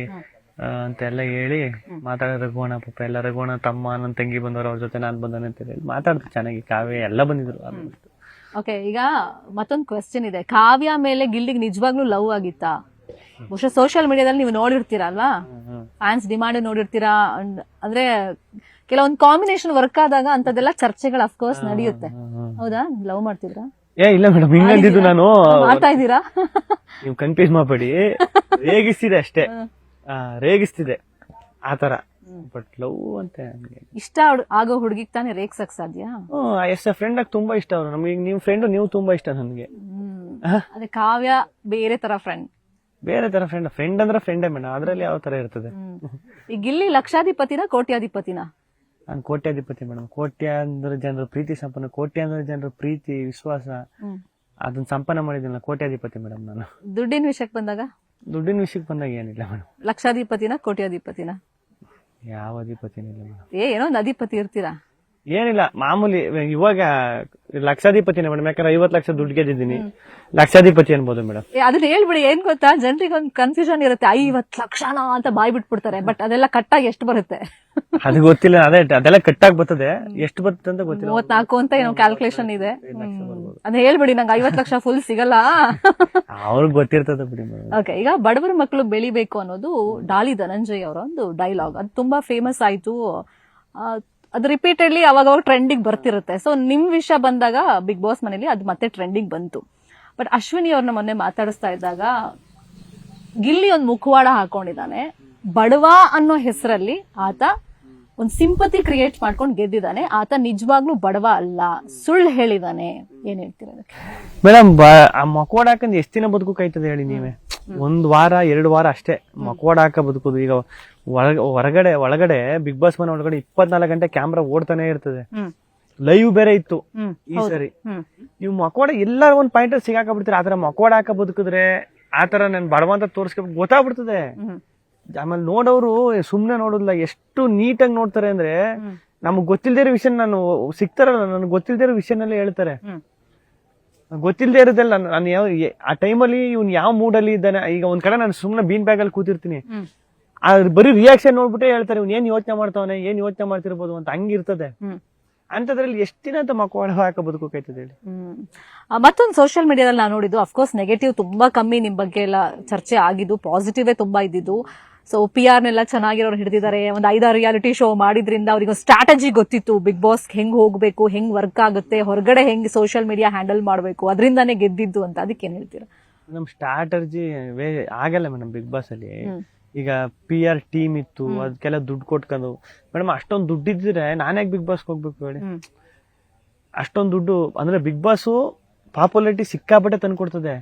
ಅಂತೆಲ್ಲ ಹೇಳಿ ಮಾತಾಡೋ. ರಘುವಣ ಪಾಪ ಎಲ್ಲ, ರಘುವಣ ತಮ್ಮ, ನನ್ನ ತಂಗಿ ಬಂದವರು, ಅವ್ರ ಜೊತೆ ನಾನ್ ಬಂದವನೆ ಅಂತ ಹೇಳಿ ಮಾತಾಡ್ತಾರೆ ಚೆನ್ನಾಗಿ. ಕಾವ್ಯ ಎಲ್ಲ ಬಂದಿದ್ರು. ಓಕೆ, ಈಗ ಮತ್ತೊಂದು ಕ್ವೆಶ್ಚನ್ ಇದೆ. ಕಾವ್ಯ ಮೇಲೆ ಗಿಲ್ಲಿಗೆ ನಿಜವಾಗ್ಲೂ ಲವ್ ಆಗಿತ್ತಾ? ಬಹುಶಃ ಸೋಷಿಯಲ್ ಮೀಡಿಯಾದಲ್ಲಿ ನೀವು ನೋಡಿರ್ತೀರಾ ಅಲ್ವಾ, ಫ್ಯಾನ್ಸ್ ಡಿಮಾಂಡ್ ನೋಡಿರ್ತೀರಾ. ಅಂದ್ರೆ ಕೆಲವೊಂದು ಕಾಂಬಿನೇಷನ್ ವರ್ಕ್ ಆದಾಗ ಅಂತದೆಲ್ಲ ಚರ್ಚೆಗಳು ಅಫ್ಕೋರ್ಸ್ ನಡೆಯುತ್ತೆ. ಹೌದಾ? ಲವ್ ಮಾಡ್ತಿದ್ರಾ? ಇಲ್ಲ ಮೇಡಮ್, ಹಿಂಗಂದಿದ್ದು ನಾನು. ಮಾಡ್ತಾ ಇದ್ದೀರಾ? ನೀವು ಕನ್ಫ್ಯೂಸ್ ಮಾಡ್ಬೇಡಿ, ರೇಗಿಸ್ತಿದೆ ಅಷ್ಟೇ, ರೇಗಿಸ್ತಿದೆ ಆತರ. ಬಟ್ ಲವ್ ಅಂತ ಇಷ್ಟ ಆಗೋ ಹುಡುಗಿಗೆ ತಾನೇ ರೇಗ್ಸಕ್ ಸಾಧ್ಯ. ಎಸ್ ಫ್ರೆಂಡ್ ಆಗಿ ತುಂಬಾ ಇಷ್ಟ ಅವರು ನಮಗೆ. ನೀವು ಫ್ರೆಂಡ್, ನೀವು ತುಂಬಾ ಇಷ್ಟ ನನ್ಗೆ. ಅದೇ ಕಾವ್ಯ ಬೇರೆ ತರ ಫ್ರೆಂಡ್. ಬೇರೆ ತರ ಫ್ರೆಂಡ್ ಅಂದ್ರೆ ಫ್ರೆಂಡೇ ಮೇಡಮ್, ಅದ್ರಲ್ಲಿ ಯಾವ ತರ ಇರ್ತದೆ. ಈ ಗಿಲ್ಲಿ ಲಕ್ಷಾಧಿಪತಿನ ಕೋಟ್ಯಾಧಿಪತಿನ? ನಾನು ಕೋಟ್ಯಾಧಿಪತಿ ಮೇಡಮ್. ಕೋಟ್ಯಾಂತರ ಜನರ ಪ್ರೀತಿ ಸಂಪನ್ನ, ಕೋಟ್ಯಾಂತರ ಜನರ ಪ್ರೀತಿ ವಿಶ್ವಾಸ ಅದನ್ನ ಸಂಪನ್ನ ಮಾಡಿದಿಲ್ಲ, ಕೋಟ್ಯಾಧಿಪತಿ ಮೇಡಮ್ ನಾನು. ದುಡ್ಡಿನ ವಿಷಯಕ್ಕೆ ಬಂದಾಗ? ದುಡ್ಡಿನ ವಿಷಯಕ್ಕೆ ಬಂದಾಗ ಏನಿಲ್ಲ ಮೇಡಮ್. ಲಕ್ಷಾಧಿಪತಿನ ಕೋಟ್ಯಾಧಿಪತಿನ? ಯಾವ ಅಧಿಪತಿನಿಲ್ಲ ಮೇಡಮ್. ಏನೋ ಒಂದು ಅಧಿಪತಿ ಇರ್ತೀರಾ? ಏನಿಲ್ಲ, ಮಾಮೂಲಿ. ಇವಾಗ ಲಕ್ಷಾಧಿಪತಿನೇ ಮೇಡಮ್, ಯಾಕಂದ್ರೆ 50 ಲಕ್ಷ ದುಡ್ಡು ಗೆದ್ದಿದ್ದೀನಿ, ಲಕ್ಷಾಧಿಪತಿ ಅನ್ಬೋದು ಮೇಡಮ್. ಅದನ್ನ ಹೇಳ್ಬಿಡಿ. ಏನ್ ಗೊತ್ತಾ, ಜನರಿಗೆ ಒಂದು ಕನ್ಫ್ಯೂಷನ್ ಇರುತ್ತೆ, 50 ಲಕ್ಷನಾ ಅಂತ ಬಾಯ್ ಬಿಟ್ಬಿಡ್ತಾರೆ. ಬಟ್ ಅದೆಲ್ಲ ಕಟ್ಟಾಗಿ ಎಷ್ಟು ಬರುತ್ತೆ ಅದು ಗೊತ್ತಿಲ್ಲ. ಅದೆಲ್ಲ ಕಟ್ಟಾಗಿ ಬರ್ತದೆ, ಎಷ್ಟು ಬರ್ತದೆ ಅಂತ ಗೊತ್ತಿಲ್ಲ. 34 ಅಂತ ಏನೋ ಕ್ಯಾಲ್ಕುಲೇಷನ್ ಇದೆ. ಅದ್ ಹೇಳ್ಬಿಡಿ, ನಂಗೆ 50 ಲಕ್ಷ ಫುಲ್ ಸಿಗಲ್ಲ. ಅವ್ರಿಗೆ ಗೊತ್ತಿರ್ತದೆ ಬಿಡಿ. ಓಕೆ, ಈಗ ಬಡವರ ಮಕ್ಕಳು ಬೆಳಿಬೇಕು ಅನ್ನೋದು ಡಾಲಿ ಧನಂಜಯ್ ಅವರ ಒಂದು ಡೈಲಾಗ್. ಅದು ತುಂಬಾ ಫೇಮಸ್ ಆಯ್ತು. ಅದು ರಿಪೀಟೆಡ್ಲಿ ಅವಾಗ ಟ್ರೆಂಡಿಗೆ ಬರ್ತಿರುತ್ತೆ. ಸೊ ನಿಮ್ ವಿಷಯ ಬಂದಾಗ ಬಿಗ್ ಬಾಸ್ ಮನೇಲಿ ಅದು ಮತ್ತೆ ಟ್ರೆಂಡಿಗೆ ಬಂತು. ಬಟ್ ಅಶ್ವಿನಿ ಅವ್ರನ್ನ ಮೊನ್ನೆ ಮಾತಾಡಿಸ್ತಾ ಇದ್ದಾಗ, ಗಿಲ್ಲಿ ಒಂದು ಮುಖವಾಡ ಹಾಕೊಂಡಿದ್ದಾನೆ, ಬಡವ ಅನ್ನೋ ಹೆಸರಲ್ಲಿ ಆತ ಒಂದು ಸಿಂಪತಿ ಕ್ರಿಯೇಟ್ ಮಾಡ್ಕೊಂಡು ಗೆದ್ದಿದ್ದಾನೆ, ಆತ ನಿಜವಾಗ್ಲೂ ಬಡವ ಅಲ್ಲ, ಸುಳ್ಳು ಹೇಳಿದಾನೆ. ಏನ್ ಹೇಳ್ತೀರ ಮೇಡಮ್? ಆ ಮಕವಾಡ ಹಾಕಂದ್ ಎಷ್ಟ್ ದಿನ ಬದುಕಾಯ್ತದೆ ಹೇಳಿ ನೀವೇ? 1 ವಾರ 2 ವಾರ ಅಷ್ಟೇ ಮಕವಾಡ ಹಾಕ ಬದುಕುದು. ಈಗ ಒಳಗಡೆ ಬಿಗ್ ಬಾಸ್ ಮನೆ ಒಳಗಡೆ 24 ಗಂಟೆ ಕ್ಯಾಮ್ರಾ ಓಡ್ತಾನೆ ಇರ್ತದೆ. ಲೈವ್ ಬೇರೆ ಇತ್ತು ಈ ಸರಿ. ನೀವು ಮಕವಾಡ ಎಲ್ಲ ಒಂದ್ ಪಾಯಿಂಟ್ ಸಿಗಾಕಬಿಡ್ತೀರ. ಆತರ ಮಕವಾಡ ಹಾಕ ಬದುಕಿದ್ರೆ ಆತರ ನನ್ ಬಡವ ಅಂತ ತೋರ್ಸ್ಕೊ ಗೊತ್ತಾಗ್ಬಿಡ್ತದೆ. ಆಮೇಲೆ ನೋಡೋರು ಸುಮ್ನೆ ನೋಡೋದಿಲ್ಲ, ಎಷ್ಟು ನೀಟಾಗಿ ನೋಡ್ತಾರೆ ಅಂದ್ರೆ, ನಮಗ್ ಗೊತ್ತಿಲ್ದೇ ಇರೋ ವಿಷಯ ನಾನು ಸಿಗ್ತಾರಲ್ಲ, ನನ್ಗೆ ಗೊತ್ತಿಲ್ದೇ ಇರೋ ವಿಷಯನಲ್ಲೇ ಹೇಳ್ತಾರೆ. ಗೊತ್ತಿಲ್ದೇ ಇರೋದಲ್ಲ, ನಾನು ಯಾವ ಆ ಟೈಮಲ್ಲಿ ಇವ್ನು ಯಾವ ಮೂಡಲ್ಲಿ ಇದ್ದಾನೆ. ಈಗ ಒಂದ್ ಕಡೆ ನಾನು ಸುಮ್ನೆ ಬೀನ್ ಬ್ಯಾಗ್ ಅಲ್ಲಿ ಕೂತಿರ್ತೀನಿ, ಬರೀ ರಿಯಾಕ್ಷನ್ ನೋಡ್ಬಿಟ್ಟೆ ಹೇಳ್ತಾರೆ, ಇವ್ನು ಏನ್ ಯೋಚನೆ ಮಾಡ್ತಾವನೆ, ಏನ್ ಯೋಚನೆ ಮಾಡ್ತಿರ್ಬೋದು ಅಂತ. ಹಂಗಿರ್ತದೆ. ಅಂತದ್ರಲ್ಲಿ ಎಷ್ಟು ದಿನ ಅಂತ ಮಕ್ಕಳು ಹಾಕ ಬದುಕೋಕಾಯ್ತದೆ ಹೇಳಿ. ಮತ್ತೊಂದು ಸೋಷಿಯಲ್ ಮೀಡಿಯಾದಲ್ಲಿ ನಾನು ನೋಡಿದ್ದು, ಅಫ್ಕೋರ್ಸ್ ನೆಗೆಟಿವ್ ತುಂಬಾ ಕಮ್ಮಿ ನಿಮ್ ಬಗ್ಗೆ ಎಲ್ಲ ಚರ್ಚೆ ಆಗಿದ್ದು, ಪಾಸಿಟಿವ್ ತುಂಬಾ ಇದ್ದಿದ್ದು. ಸೊ PR ನೆಲ್ಲ ಚೆನ್ನಾಗಿರೋರು ಹಿಡಿದಿದ್ದಾರೆ. ಒಂದು 5-6 ರಿಯಾಲಿಟಿ ಶೋ ಮಾಡಿದ್ರಿಂದ ಅವ್ರಿಗೆ ಸ್ಟ್ರಾಟಜಿ ಗೊತ್ತಿತ್ತು, ಬಿಗ್ ಬಾಸ್ ಹೆಂಗ್ ಹೋಗ್ಬೇಕು, ಹೆಂಗ್ ವರ್ಕ್ ಆಗುತ್ತೆ, ಹೊರಗಡೆ ಹೆಂಗ್ ಸೋಷಿಯಲ್ ಮೀಡಿಯಾ ಹ್ಯಾಂಡಲ್ ಮಾಡ್ಬೇಕು, ಅದರಿಂದಾನೇ ಗೆದ್ದಿದ್ದು ಅಂತ. ಅದಕ್ಕೆ ಏನ್ ಹೇಳ್ತೀರಾ? ನಮ್ ಸ್ಟ್ರಾಟಜಿ ಆಗಲ್ಲ ಮೇಡಮ್ ಬಿಗ್ ಬಾಸ್ ಅಲ್ಲಿ. ಈಗ PR ಟೀಮ್ ಇತ್ತು, ಅದಕ್ಕೆಲ್ಲ ದುಡ್ಡು ಕೊಟ್ಕೊಂಡು ಮೇಡಮ್ ಅಷ್ಟೊಂದು ದುಡ್ಡು ಇದ್ದಿದ್ರೆ ನಾನ್ಯಾಕೆ ಬಿಗ್ ಬಾಸ್ಗೆ ಹೋಗ್ಬೇಕು ಹೇಳಿ. ಅಷ್ಟೊಂದು ದುಡ್ಡು ಅಂದ್ರೆ ಬಿಗ್ ಬಾಸ್ ಪಾಪ್ಯುಲಾರಿಟಿ ಸಿಕ್ಕಾಪಟ್ಟೆ ತಂದ್ಕೊಡ್ತದೆ.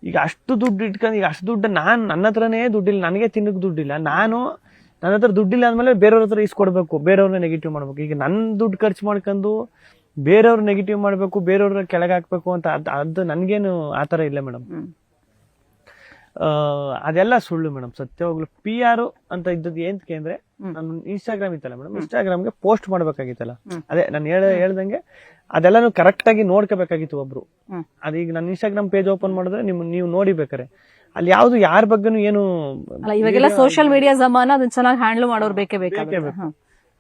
ಈಗ ಅಷ್ಟು ದುಡ್ಡು ಇಟ್ಕೊಂಡು ಈಗ ಅಷ್ಟು ದುಡ್ಡು ನನ್ನ ಹತ್ರನೇ ದುಡ್ಡಿಲ್ಲ, ನನಗೆ ತಿನ್ನಕ್ ದುಡ್ಡಿಲ್ಲ, ನನ್ನ ಹತ್ರ ದುಡ್ಡಿಲ್ಲ ಅಂದ್ಮೇಲೆ ಬೇರೆಯವ್ರ ಹತ್ರ ಇಸ್ಕೊಡ್ಬೇಕು, ಬೇರೆಯವ್ರನ್ನ ನೆಗೆಟಿವ್ ಮಾಡ್ಬೇಕು. ಈಗ ನನ್ನ ದುಡ್ಡು ಖರ್ಚು ಮಾಡ್ಕೊಂಡು ಬೇರೆಯವ್ರ ನೆಗೆಟಿವ್ ಮಾಡ್ಬೇಕು, ಬೇರೆಯವ್ರ ಕೆಳಗೆ ಹಾಕ್ಬೇಕು ಅಂತ ಅದು ನನ್ಗೇನು ಆತರ ಇಲ್ಲ ಮೇಡಮ್. ಅದೆಲ್ಲ ಸುಳ್ಳು ಮೇಡಮ್, ಸತ್ಯವಾಗ್ಲು. PR ಅಂತ ಇದ್ದದ್ದು ಏನಕ್ಕೆ ಅಂದ್ರೆ, ನಾನು ಇನ್ಸ್ಟಾಗ್ರಾಮ್ ಇತ್ತಲ್ಲ ಮೇಡಮ್, ಇನ್ಸ್ಟಾಗ್ರಾಮ್ಗೆ ಪೋಸ್ಟ್ ಮಾಡ್ಬೇಕಾಗಿತ್ತಲ್ಲ, ಅದೇ ನಾನು ಹೇಳ್ದಂಗೆ ಅದೆಲ್ಲಾನು ಕರೆಕ್ಟ್ ಆಗಿ ನೋಡ್ಕೋಬೇಕಾಗಿತ್ತು ಒಬ್ರು. ಅದೀಗ ನನ್ನ ಇನ್ಸ್ಟಾಗ್ರಾಮ್ ಪೇಜ್ ಓಪನ್ ಮಾಡಿದ್ರೆ ನೀವು ನೋಡಿಬೇಕಾರೆ ಅಲ್ಲಿ ಯಾವ್ದು ಯಾರ ಬಗ್ಗೆನು ಏನು ಇವಾಗೆಲ್ಲ ಸೋಷಿಯಲ್ ಮೀಡಿಯಾ ಜಮಾನ ಅದನ್ನ ಚೆನ್ನಾಗಿ ಹ್ಯಾಂಡಲ್ ಮಾಡೋರು ಬೇಕೇ ಬೇಕು.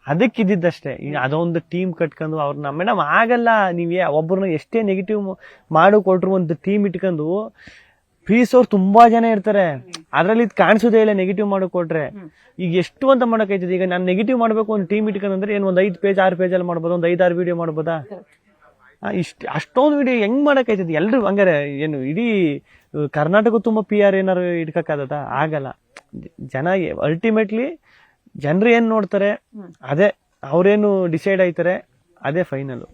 ಅದಕ್ಕೆ ಇದ್ದಿದ್ದಷ್ಟೇ. ಈಗ ಅದೊಂದು ಟೀಮ್ ಕಟ್ಕೊಂಡು ಅವ್ರನ್ನ ಮೇಡಮ್ ಆಗಲ್ಲ. ನೀವೇ ಒಬ್ಬರನ್ನ ಎಷ್ಟೇ ನೆಗೆಟಿವ್ ಮಾಡು ಕೊಟ್ರು ಒಂದು ಟೀಮ್ ಇಟ್ಕೊಂಡು ಪೀಸ್ ಅವ್ರು ತುಂಬಾ ಜನ ಇರ್ತಾರೆ, ಅದ್ರಲ್ಲಿ ಇದು ಕಾಣಿಸೋದೇ ಇಲ್ಲ ನೆಗೆಟಿವ್ ಮಾಡಕ್ ಕೊಟ್ರೆ. ಈಗ ಎಷ್ಟು ಅಂತ ಮಾಡಕ್ಕಾಯ್ತದೆ. ಈಗ ನಾನು ನೆಗೆಟಿವ್ ಮಾಡ್ಬೇಕು ಒಂದು ಟೀಮ್ ಇಟ್ಕೊಂಡ್ರೆ ಏನ್ ಒಂದ್ 5 ಪೇಜ್ 6 ಪೇಜ್ ಅಲ್ಲಿ ಮಾಡ್ಬೋದು, ಒಂದ್ 5-6 ವಿಡಿಯೋ ಮಾಡ್ಬೋದಾ? ಅಷ್ಟೊಂದು ವಿಡಿಯೋ ಹೆಂಗ್ ಮಾಡಕ್ಕಾಯ್ತದೆ? ಎಲ್ರು ಹಂಗಾರೆ ಏನು ಇಡೀ ಕರ್ನಾಟಕ ತುಂಬಾ PR ಏನಾರು ಇಟ್ಕಕ್ಕಾಗತ್ತಾ? ಆಗಲ್ಲ. ಜನ ಅಲ್ಟಿಮೇಟ್ಲಿ ಜನರು ಏನ್ ನೋಡ್ತಾರೆ ಅದೇ, ಅವ್ರೇನು ಡಿಸೈಡ್ ಆಯ್ತಾರೆ ಅದೇ ಫೈನಲ್.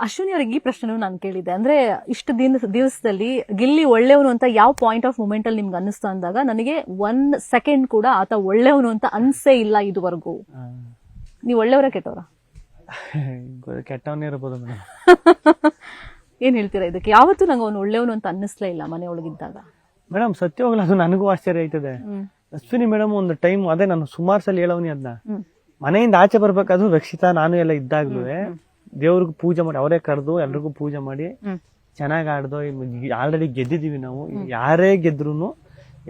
ಅಶ್ವಿನಿ ಅವ್ರಿಗೆ ಈ ಪ್ರಶ್ನೆ ನಾನು ಕೇಳಿದ್ದೆ, ಅಂದ್ರೆ ಇಷ್ಟು ದಿವಸದಲ್ಲಿ ಗಿಲ್ಲಿ ಒಳ್ಳೆಯವನು ಅಂತ ಯಾವ ಪಾಯಿಂಟ್ ಆಫ್ ಮೂಮೆಂಟ್ ಅಲ್ಲಿ ನಿಮ್ಗೆ ಅನ್ನಿಸ್ತಾ ಅಂದಾಗ, ನನಗೆ 1 ಸೆಕೆಂಡ್ ಕೂಡ ಆತ ಒಳ್ಳೆಯವನು ಅಂತ ಅನ್ಸೇ ಇಲ್ಲ ಇದುವರೆಗೂ. ನೀವ್ ಒಳ್ಳೆಯವರ ಕೆಟ್ಟವರ? ಕೆಟ್ಟವನೇ ಇರ್ಬೋದು ಮೇಡಮ್. ಏನ್ ಹೇಳ್ತೀರಾ ಇದಕ್ಕೆ? ಯಾವತ್ತೂ ನಂಗೆ ಅವ್ನು ಒಳ್ಳೆಯವನು ಅಂತ ಅನ್ನಿಸ್ಲೇ ಇಲ್ಲ ಮನೆಯೊಳಗಿದ್ದಾಗ. ಮೇಡಮ್ ಸತ್ಯವಾಗ್ಲೂ ಅದು ನನಗೂ ಆಶ್ಚರ್ಯ ಆಯ್ತದೆ. ಅಶ್ವಿನಿ ಮೇಡಮ್ ಒಂದು ಟೈಮ್, ಅದೇ ನಾನು ಸುಮಾರು ಸಲ ಹೇಳವನಿ ಅದನ್ನ, ಮನೆಯಿಂದ ಆಚೆ ಬರ್ಬೇಕಾದ್ರು ರಕ್ಷಿತಾ ನಾನು ಎಲ್ಲ ಇದ್ದಾಗ್ಲೂ ದೇವ್ರಿಗೆ ಪೂಜೆ ಮಾಡಿ ಅವರೇ ಕರೆದು ಎಲ್ರಿಗೂ ಪೂಜೆ ಮಾಡಿ ಚೆನ್ನಾಗಿ ಆಡ್ದು. ಆಲ್ರೆಡಿ ಗೆದ್ದಿದೀವಿ ನಾವು, ಯಾರೇ ಗೆದ್ರು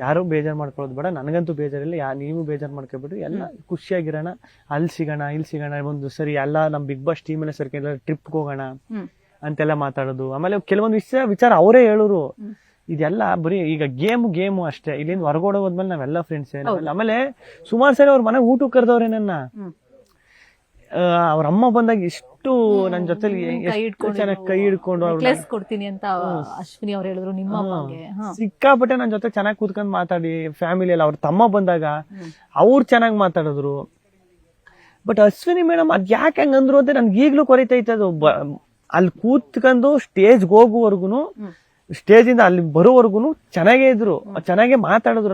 ಯಾರು ಬೇಜಾರ್ ಮಾಡ್ಕೊಳ್ಳೋದು ಬೇಡ, ನನಗಂತೂ ಬೇಜಾರಿಲ್ಲ, ನೀವು ಬೇಜಾರ್ ಮಾಡ್ಕೊಬಿಟ್ಟು ಎಲ್ಲ ಖುಷಿಯಾಗಿರೋಣ, ಅಲ್ಲಿ ಸಿಗೋಣ ಇಲ್ಲಿ ಸಿಗೋಣ, ಒಂದು ಸರಿ ಎಲ್ಲ ನಮ್ ಬಿಗ್ ಬಾಸ್ ಟೀಮ್ ಎಲ್ಲ ಸರಿ ಎಲ್ಲ ಟ್ರಿಪ್ಗೆ ಹೋಗೋಣ ಅಂತೆಲ್ಲ ಮಾತಾಡೋದು. ಆಮೇಲೆ ಕೆಲವೊಂದು ವಿಚಾರ ಅವರೇ ಹೇಳೋರು. ಇದೆಲ್ಲ ಬರೀ ಈಗ ಗೇಮು ಅಷ್ಟೇ, ಇಲ್ಲಿಂದ ಹೊರಗಡೆ ಹೋದ್ಮೇಲೆ ನಾವೆಲ್ಲ ಫ್ರೆಂಡ್ಸ್. ಆಮೇಲೆ ಸುಮಾರು ಸರಿ ಅವ್ರ ಮನೆಗೆ ಊಟಕ್ಕೆ ಕರೆದವ್ರೆ ನನ್ನ. ಅವ್ರ ಅಮ್ಮ ಬಂದಾಗ ಎಷ್ಟು ನನ್ನ ಜೊತೆಲಿ ಚೆನ್ನಾಗಿ ಕೈ ಹಿಡ್ಕೊಂಡು ಕೊಡ್ತೀನಿ ಅಂತ ಅಶ್ವಿನಿ ಅವ್ರು ಹೇಳಿದ್ರು ನಿಮ್ಮ ಅಮ್ಮಗೆ. ಸಿಕ್ಕಾಪಟ್ಟೆ ನನ್ನ ಜೊತೆ ಚೆನ್ನಾಗಿ ಕೂತ್ಕೊಂಡ್ ಮಾತಾಡಿ, ಫ್ಯಾಮಿಲಿ ಎಲ್ಲ. ಅವ್ರ ತಮ್ಮ ಬಂದಾಗ ಅವ್ರು ಚೆನ್ನಾಗಿ ಮಾತಾಡಿದ್ರು. ಬಟ್ ಅಶ್ವಿನಿ ಮೇಡಮ್ ಅದ್ ಯಾಕೆ ಹಂಗಂದ್ರು ಅಂತ ನನ್ಗೆ ಈಗ್ಲೂ ಕೊರತೈತೆ. ಅದು ಅಲ್ಲಿ ಕೂತ್ಕೊಂಡು ಸ್ಟೇಜ್ಗೆ ಹೋಗುವವರ್ಗುನು, ಸ್ಟೇಜ್ ಇಂದ ಅಲ್ಲಿ ಬರೋವರ್ಗುನು ಚೆನ್ನಾಗೇ ಇದ್ರು, ಚೆನ್ನಾಗೇ ಮಾತಾಡಿದ್ರು.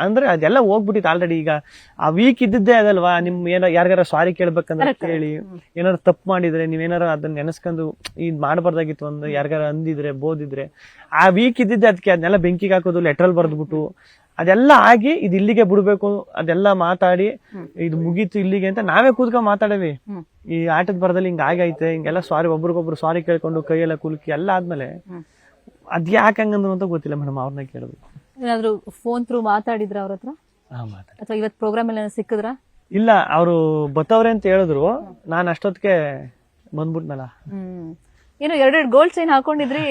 ಅಂದ್ರೆ ಅದೆಲ್ಲ ಹೋಗ್ಬಿಟ್ಟಿತ್ತು ಆಲ್ರೆಡಿ. ಈಗ ಆ ವೀಕ್ ಇದ್ದಿದ್ದೇ ಅದಲ್ವಾ, ನಿಮ್ ಯಾರಿಗಾರ ಸಾರಿ ಕೇಳ್ಬೇಕಂದ್ರೆ ಕೇಳಿ, ಏನಾರು ತಪ್ಪು ಮಾಡಿದ್ರೆ ನೀವೇನಾರ ಅದನ್ನ ನೆನೆಸ್ಕೊಂಡು ಇದ್ ಮಾಡ್ಬಾರ್ದಾಗಿತ್ತು ಒಂದು ಯಾರಿಗಾರ ಅಂದಿದ್ರೆ ಬೋದಿದ್ರೆ, ಆ ವೀಕ್ ಇದ್ದಿದ್ದೆ. ಅದಕ್ಕೆ ಅದನ್ನೆಲ್ಲ ಬೆಂಕಿಗೆ ಹಾಕೋದು, ಲೆಟ್ರಲ್ಲಿ ಬರ್ದ್ಬಿಟ್ಟು ಅದೆಲ್ಲ ಆಗಿ ಇದು ಇಲ್ಲಿಗೆ ಬಿಡ್ಬೇಕು, ಅದೆಲ್ಲ ಮಾತಾಡಿ ಇದು ಮುಗೀತು ಇಲ್ಲಿಗೆ ಅಂತ ನಾವೇ ಕೂತ್ಕೊಂಡ್ ಮಾತಾಡವಿ. ಈ ಆಟದ ಬರದಲ್ಲಿ ಹಿಂಗ ಆಗೈತೆ, ಹಿಂಗೆಲ್ಲ ಸಾರಿ ಒಬ್ರಿಗೊಬ್ರು ಸಾರಿ ಕೇಳ್ಕೊಂಡು ಕೈಯೆಲ್ಲ ಕುಲುಕಿ ಎಲ್ಲ ಆದ್ಮೇಲೆ ಅದ್ ಯಾಕೆ ಹಂಗಂದ್ರು ಅಂತ ಗೊತ್ತಿಲ್ಲ ಮೇಡಮ್. ಅವ್ರನ್ನ ಕೇಳಿದ್ರು. ಏನಾದ್ರು ಫೋನ್ ಥ್ರೂ ಮಾತಾಡಿದ್ರ ಅವ್ರ ಹತ್ರ, ಅಥವಾ ಇವತ್ ಪ್ರೋಗ್ರಾಮ್ ಎಲ್ಲ ಸಿಕ್ಕಿದ್ರ? ಇಲ್ಲ, ಅವರು ಬತ್ತವ್ರೆ ಅಂತ ಹೇಳಿದ್ರು. ನಾನ್ ಅಷ್ಟೊತ್ತಿಗೆ ಬಂದ್ಬಿಟ್ನಲ್ಲ. ಏನೋ 2 ಗೋಲ್ಡ್ ಚೈನ್ ಹಾಕೊಂಡಿದ್ರಿ,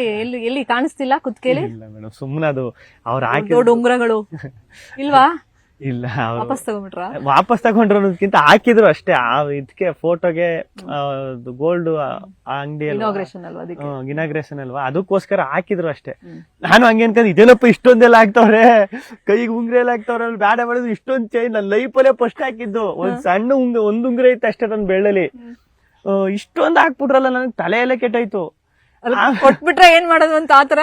ಎಲ್ಲಿ ಕಾಣಿಸ್ತಿಲ್ಲ ಕುತ್ಕೇಲಿ? ಇಲ್ಲ ಮೇಡಮ್, ಸುಮ್ಮನೆ ಅದು ಅವ್ರು ಹಾಕಿ ದೊಡ್ಡ ಉಂಗುರಗಳು ಇಲ್ವಾ? ಇಲ್ಲ, ವಾಪಸ್ ತಗೊಂಡ್ಬಿಟ್ರ? ವಾಪಸ್ ತಗೊಂಡ್ರು ಅನ್ನೋದಕ್ಕಿಂತ ಹಾಕಿದ್ರು ಅಷ್ಟೇ. ಇದಕ್ಕೆ ಫೋಟೋಗೆ ಗೋಲ್ಡ್ ಅಂಗಡಿ ಇನಾಗ್ರೇಷನ್ ಅಲ್ವಾ, ಅದಕ್ಕೋಸ್ಕರ ಹಾಕಿದ್ರು ಅಷ್ಟೇ. ನಾನು ಹಂಗೆ ಅನ್ಕೊಂಡ್ ಇದೇನಪ್ಪ ಇಷ್ಟೊಂದೆಲ್ಲ ಹಾಕ್ತವ್ರೆ, ಕೈಗೆ ಉಂಗ್ರ ಎಲ್ಲ ಹಾಕ್ತವ್ರೆ, ಬ್ಯಾಡ ಮಾಡಿದ್ರು ಇಷ್ಟೊಂದ್ ಚೈನ್. ನನ್ನ ಲೈಫಲ್ಲೇ ಫಸ್ಟ್ ಹಾಕಿದ್ದು ಒಂದ್ ಸಣ್ಣ ಒಂದ್ ಉಂಗ್ರ ಇತ್ತು ಅಷ್ಟೇ ನನ್ನ ಬೆಳ್ಳಲ್ಲಿ. ಇಷ್ಟೊಂದು ಹಾಕ್ಬಿಟ್ರಲ್ಲ, ನನಗೆ ತಲೆ ಎಲ್ಲ ಕೆಟ್ಟಾಯ್ತು. ಕೊಟ್ಬಿಟ್ರೆ ಏನ್ ಮಾಡೋದು ಅಂತ ಆತರ.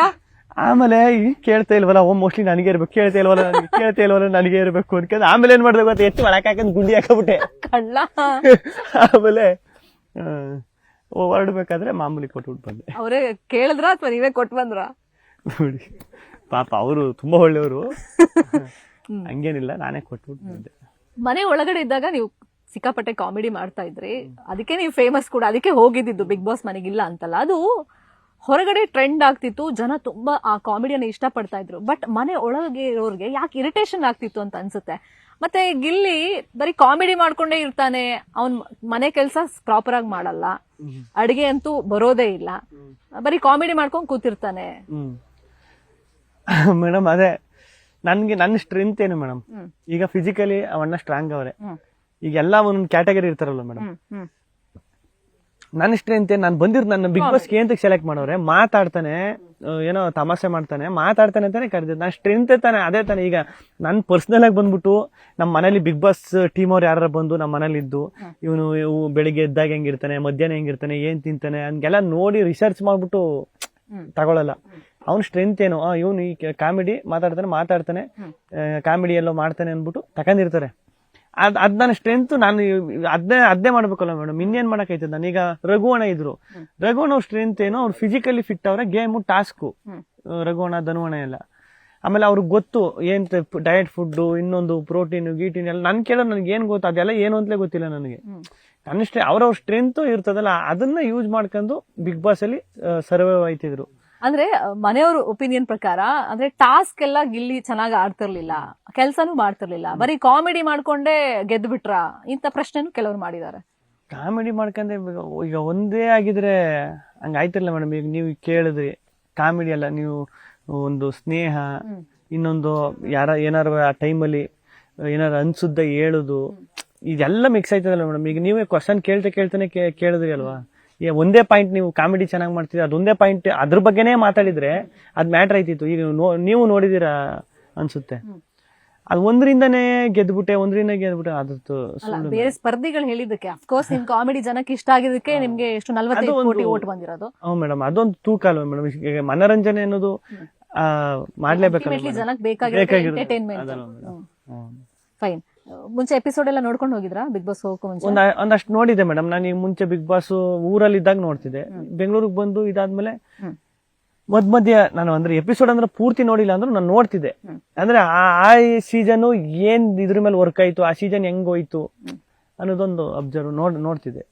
ಆಮೇಲೆ ಕೇಳ್ತಾ ಇಲ್ವಲ್ಲ, ಮೋಸ್ಟ್ಲಿ ನನಗೆ ಇರ್ಬೇಕು, ಕೇಳ್ತಾ ಇಲ್ವಲ್ಲ ನನಗೆ ಇರ್ಬೇಕು ಅನ್ಕೊಂಡ್ ಆಮೇಲೆ ಏನ್ ಮಾಡ್ದೆ ಗೊತ್ತಾ, ಎತ್ತಿ ಒಳಕ್ ಹಾಕಂದ್ ಗುಂಡಿ ಹಾಕಬಿಟ್ಟೆ. ಆಮೇಲೆ ಹೊರಡ್ಬೇಕಾದ್ರೆ ಮಾಮೂಲಿ ಕೊಟ್ಬಿಟ್ಟು ಬಂದೆ. ಅವರೇ ಕೇಳಿದ್ರ ಅಥವಾ ನೀವೇ ಕೊಟ್ಟು ಬಂದ್ರ? ನೋಡಿ ಪಾಪ, ಅವರು ತುಂಬಾ ಒಳ್ಳೆಯವರು, ಹಂಗೇನಿಲ್ಲ, ನಾನೇ ಕೊಟ್ಬಿಟ್ಟು ಬಂದೆ. ಮನೆ ಒಳಗಡೆ ಇದ್ದಾಗ ನೀವು ಸಿಕ್ಕಾಪಟ್ಟೆ ಕಾಮಿಡಿ ಮಾಡ್ತಾ ಇದ್ರಿ, ಅದಕ್ಕೆ ನೀವು ಫೇಮಸ್ ಕೂಡ, ಅದಕ್ಕೆ ಹೋಗಿದ್ದು ಬಿಗ್ ಬಾಸ್ ಮನೆಗಿಲ್ಲ ಅಂತಲ್ಲ. ಅದು ಹೊರಗಡೆ ಟ್ರೆಂಡ್ ಆಗ್ತಿತ್ತು, ಜನ ತುಂಬಾ ಆ ಕಾಮಿಡಿಯನ್ನು ಇಷ್ಟಪಡ್ತಾ ಇದ್ರು. ಬಟ್ ಮನೆ ಒಳಗೆ ಇರೋರ್ಗೆ ಯಾಕೆ ಇರಿಟೇಷನ್ ಆಗ್ತಿತ್ತು ಅಂತ ಅನ್ಸುತ್ತೆ. ಮತ್ತೆ ಗಿಲ್ಲಿ ಬರೀ ಕಾಮಿಡಿ ಮಾಡ್ಕೊಂಡೇ ಇರ್ತಾನೆ, ಅವನ್ ಮನೆ ಕೆಲಸ ಪ್ರಾಪರ್ ಆಗಿ ಮಾಡಲ್ಲ, ಅಡಿಗೆ ಅಂತೂ ಬರೋದೇ ಇಲ್ಲ, ಬರೀ ಕಾಮಿಡಿ ಮಾಡ್ಕೊಂಡ್ ಕೂತಿರ್ತಾನೆ. ಮೇಡಮ್ ಅದೇ ನನ್ಗೆ ನನ್ನ ಸ್ಟ್ರೆಂತ್ ಏನು ಮೇಡಮ್, ಈಗ ಫಿಸಿಕಲಿ ಅವಣ್ಣ ಸ್ಟ್ರಾಂಗ್ ಅವರೇ. ಈಗ ಎಲ್ಲ ಒಂದೊಂದು ಕ್ಯಾಟಗರಿ ಇರ್ತಾರಲ್ಲ ಮೇಡಮ್, ನನ್ನ ಸ್ಟ್ರೆಂತ್ ನಾನು ಬಂದಿರ್ ನನ್ನ ಬಿಗ್ ಬಾಸ್ ಏನಂತ ಸೆಲೆಕ್ಟ್ ಮಾಡೋರೆ ಮಾತಾಡ್ತಾನೆ ಏನೋ ತಮಾಷೆ ಮಾಡ್ತಾನೆ ಮಾತಾಡ್ತಾನೆ ಅಂತಾನೆ ಕರೆದಿದ್ದು ನನ್ನ ಸ್ಟ್ರೆಂತ್ ತಾನೆ ಅದೇ ತಾನೆ. ಈಗ ನಾನು ಪರ್ಸನಲ್ ಆಗಿ ಬಂದ್ಬಿಟ್ಟು ನಮ್ಮ ಮನೇಲಿ ಬಿಗ್ ಬಾಸ್ ಟೀಮ್ ಅವ್ರು ಯಾರು ಬಂದು ನಮ್ಮ ಮನೇಲಿ ಇದ್ದು ಇವನು ಬೆಳಿಗ್ಗೆ ಎದ್ದಾಗ ಹೆಂಗಿರ್ತಾನೆ ಮಧ್ಯಾಹ್ನ ಹೆಂಗಿರ್ತಾನೆ ಏನ್ ತಿಂತಾನೆ ಹಂಗೆಲ್ಲ ನೋಡಿ ರಿಸರ್ಚ್ ಮಾಡ್ಬಿಟ್ಟು ತಗೊಳಲ್ಲ. ಅವ್ನ ಸ್ಟ್ರೆಂತ್ ಏನು ಇವನು ಈ ಕಾಮಿಡಿ ಮಾತಾಡ್ತಾನೆ ಕಾಮಿಡಿ ಎಲ್ಲೋ ಮಾಡ್ತಾನೆ ಅಂದ್ಬಿಟ್ಟು ತಕೊಂಡಿರ್ತಾರೆ. ಅದ್ ನನ್ನ ಸ್ಟ್ರೆಂತ್. ನಾನು ಅದ್ನೇ ಮಾಡ್ಬೇಕಲ್ಲ ಮೇಡಮ್, ಇನ್ನೇನ್ ಮಾಡಕೈತದ. ನಾನೀಗ ರಘುವಣ ಇದ್ರು, ರಘುವಣ ಅವ್ರ ಸ್ಟ್ರೆಂತ್ ಏನು, ಅವ್ರು ಫಿಸಿಕಲಿ ಫಿಟ್ ಅವ್ರೆ, ಗೇಮು ಟಾಸ್ಕು ರಘುವಣ ಧನುವಣ ಎಲ್ಲ. ಆಮೇಲೆ ಅವ್ರಿಗೆ ಗೊತ್ತು ಏನ್ ಡಯಟ್ ಫುಡ್ ಇನ್ನೊಂದು ಪ್ರೋಟೀನ್ ಗೀಟೀನ್ ಎಲ್ಲ. ನನ್ ಕೇಳೋ ನನ್ಗೆ ಏನ್ ಗೊತ್ತು ಅದೆಲ್ಲ ಏನು ಅಂತಲೇ ಗೊತ್ತಿಲ್ಲ ನನಗೆ. ನನ್ನ ಅವ್ರವ್ರ ಸ್ಟ್ರೆಂತ್ ಇರ್ತದಲ್ಲ ಅದನ್ನ ಯೂಸ್ ಮಾಡ್ಕೊಂಡು ಬಿಗ್ ಬಾಸ್ ಅಲ್ಲಿ ಸರ್ವೈವ್ ಆಯ್ತಿದ್ರು. ಅಂದ್ರೆ ಮನೆಯವ್ರ ಒಪಿನಿಯನ್ ಪ್ರಕಾರ ಅಂದ್ರೆ ಟಾಸ್ಕ್ ಎಲ್ಲ ಗಿಲ್ಲಿ ಚೆನ್ನಾಗಿ ಆಡ್ತಿರ್ಲಿಲ್ಲ, ಕೆಲ್ಸನೂ ಮಾಡ್ತಿರ್ಲಿಲ್ಲ, ಬರೀ ಕಾಮಿಡಿ ಮಾಡ್ಕೊಂಡೇ ಗೆದ್ದು ಬಿಟ್ರ ಇಂತ ಪ್ರಶ್ನೆನೂ ಕೆಲವರು ಮಾಡಿದ್ದಾರೆ. ಕಾಮಿಡಿ ಮಾಡ್ಕೊಂಡೆ ಈಗ ಒಂದೇ ಆಗಿದ್ರೆ ಹಂಗ ಆಯ್ತಿರ್ಲಿಲ್ಲ ಮೇಡಮ್. ಈಗ ನೀವು ಕೇಳಿದ್ರಿ ಕಾಮಿಡಿ ಅಲ್ಲ, ನೀವು ಒಂದು ಸ್ನೇಹ ಇನ್ನೊಂದು ಏನಾರು ಆ ಟೈಮಲ್ಲಿ ಏನಾರು ಅನ್ಸುದ್ದ ಹೇಳುದು ಇದೆಲ್ಲ ಮಿಕ್ಸ್ ಆಯ್ತದಲ್ಲ ಮೇಡಮ್. ಈಗ ನೀವೇ ಕ್ವಶನ್ ಕೇಳ್ತಾನೆ ಕೇಳಿದ್ರಿ ಅಲ್ವಾ, ಒಂದೇ ಪಾಯಿಂಟ್ ನೀವು ಕಾಮಿಡಿ ಚೆನ್ನಾಗಿ ಮಾಡ್ತೀರಿ ಅದೊಂದೇ ಪಾಯಿಂಟ್ ಅದ್ರ ಬಗ್ಗೆನೇ ಮಾತಾಡಿದ್ರೆ ಅದ್ ಮ್ಯಾಟರ್ ಆಯ್ತಿತ್ತು. ಈಗ ನೀವು ನೋಡಿದೀರಾ ಅನ್ಸುತ್ತೆ, ಅದು ಒಂದ್ರಿಂದನೇ ಗೆದ್ಬಿಟ್ಟೆ ಅದ್ರದ್ದು ಬೇರೆ ಸ್ಪರ್ಧಿಗಳು ಹೇಳಿದಕ್ಕೆ ಅಫ್ಕೋರ್ಸ್ ನಿಮ್ ಕಾಮಿಡಿ ಜನಕ್ಕೆ ಇಷ್ಟ ಆಗಿದ್ದಕ್ಕೆ ನಿಮ್ಗೆ ಎಷ್ಟು 45 ಕೋಟಿ ಓಟ್ ಬಂದಿರೋದು. ಹೌದು ಮೇಡಮ್, ಅದೊಂದು ತೂಕ ಅಲ್ವಾ ಮೇಡಮ್. ಈಗ ಮನರಂಜನೆ ಅನ್ನೋದು ಮಾಡ್ಲೇಬೇಕಲ್ಲ, ಜನಕ್ಕೆ ಬೇಕಾಗಿರೋ ಎಂಟರ್ಟೈನ್ಮೆಂಟ್. ಫೈನ್. ಮುಂಚೆ ಎಪಿಸೋಡ್ ಎಲ್ಲ ನೋಡ್ಕೊಂಡು ಹೋಗಿದ್ರಾ ಬಿಗ್ ಬಾಸ್ ಹೋಗೋ ಮುಂಚೆ? ಒಂದಷ್ಟು ನೋಡಿದೆ ಮೇಡಮ್. ನಾನು ಈಗ ಮುಂಚೆ ಬಿಗ್ ಬಾಸ್ ಊರಲ್ಲಿ ಇದ್ದಾಗ ನೋಡ್ತಿದ್ದೆ. ಬೆಂಗಳೂರಿಗೆ ಬಂದು ಇದಾದ್ಮೇಲೆ ಮಧ್ಯ ನಾನು ಅಂದ್ರೆ ಎಪಿಸೋಡ್ ಅಂದ್ರೆ ಪೂರ್ತಿ ನೋಡಿಲ್ಲ ಅಂದ್ರೂ ನಾನು ನೋಡ್ತಿದ್ದೆ. ಅಂದ್ರೆ ಆ ಸೀಸನ್ ಏನ್ ಇದ್ರ ಮೇಲೆ ವರ್ಕ್ ಆಯ್ತು, ಆ ಸೀಸನ್ ಹೆಂಗ್ ಹೋಯ್ತು ಅನ್ನೋದೊಂದು ಅಬ್ಸರ್ವ್ ನೋಡ್ತಿದ್ದೆ.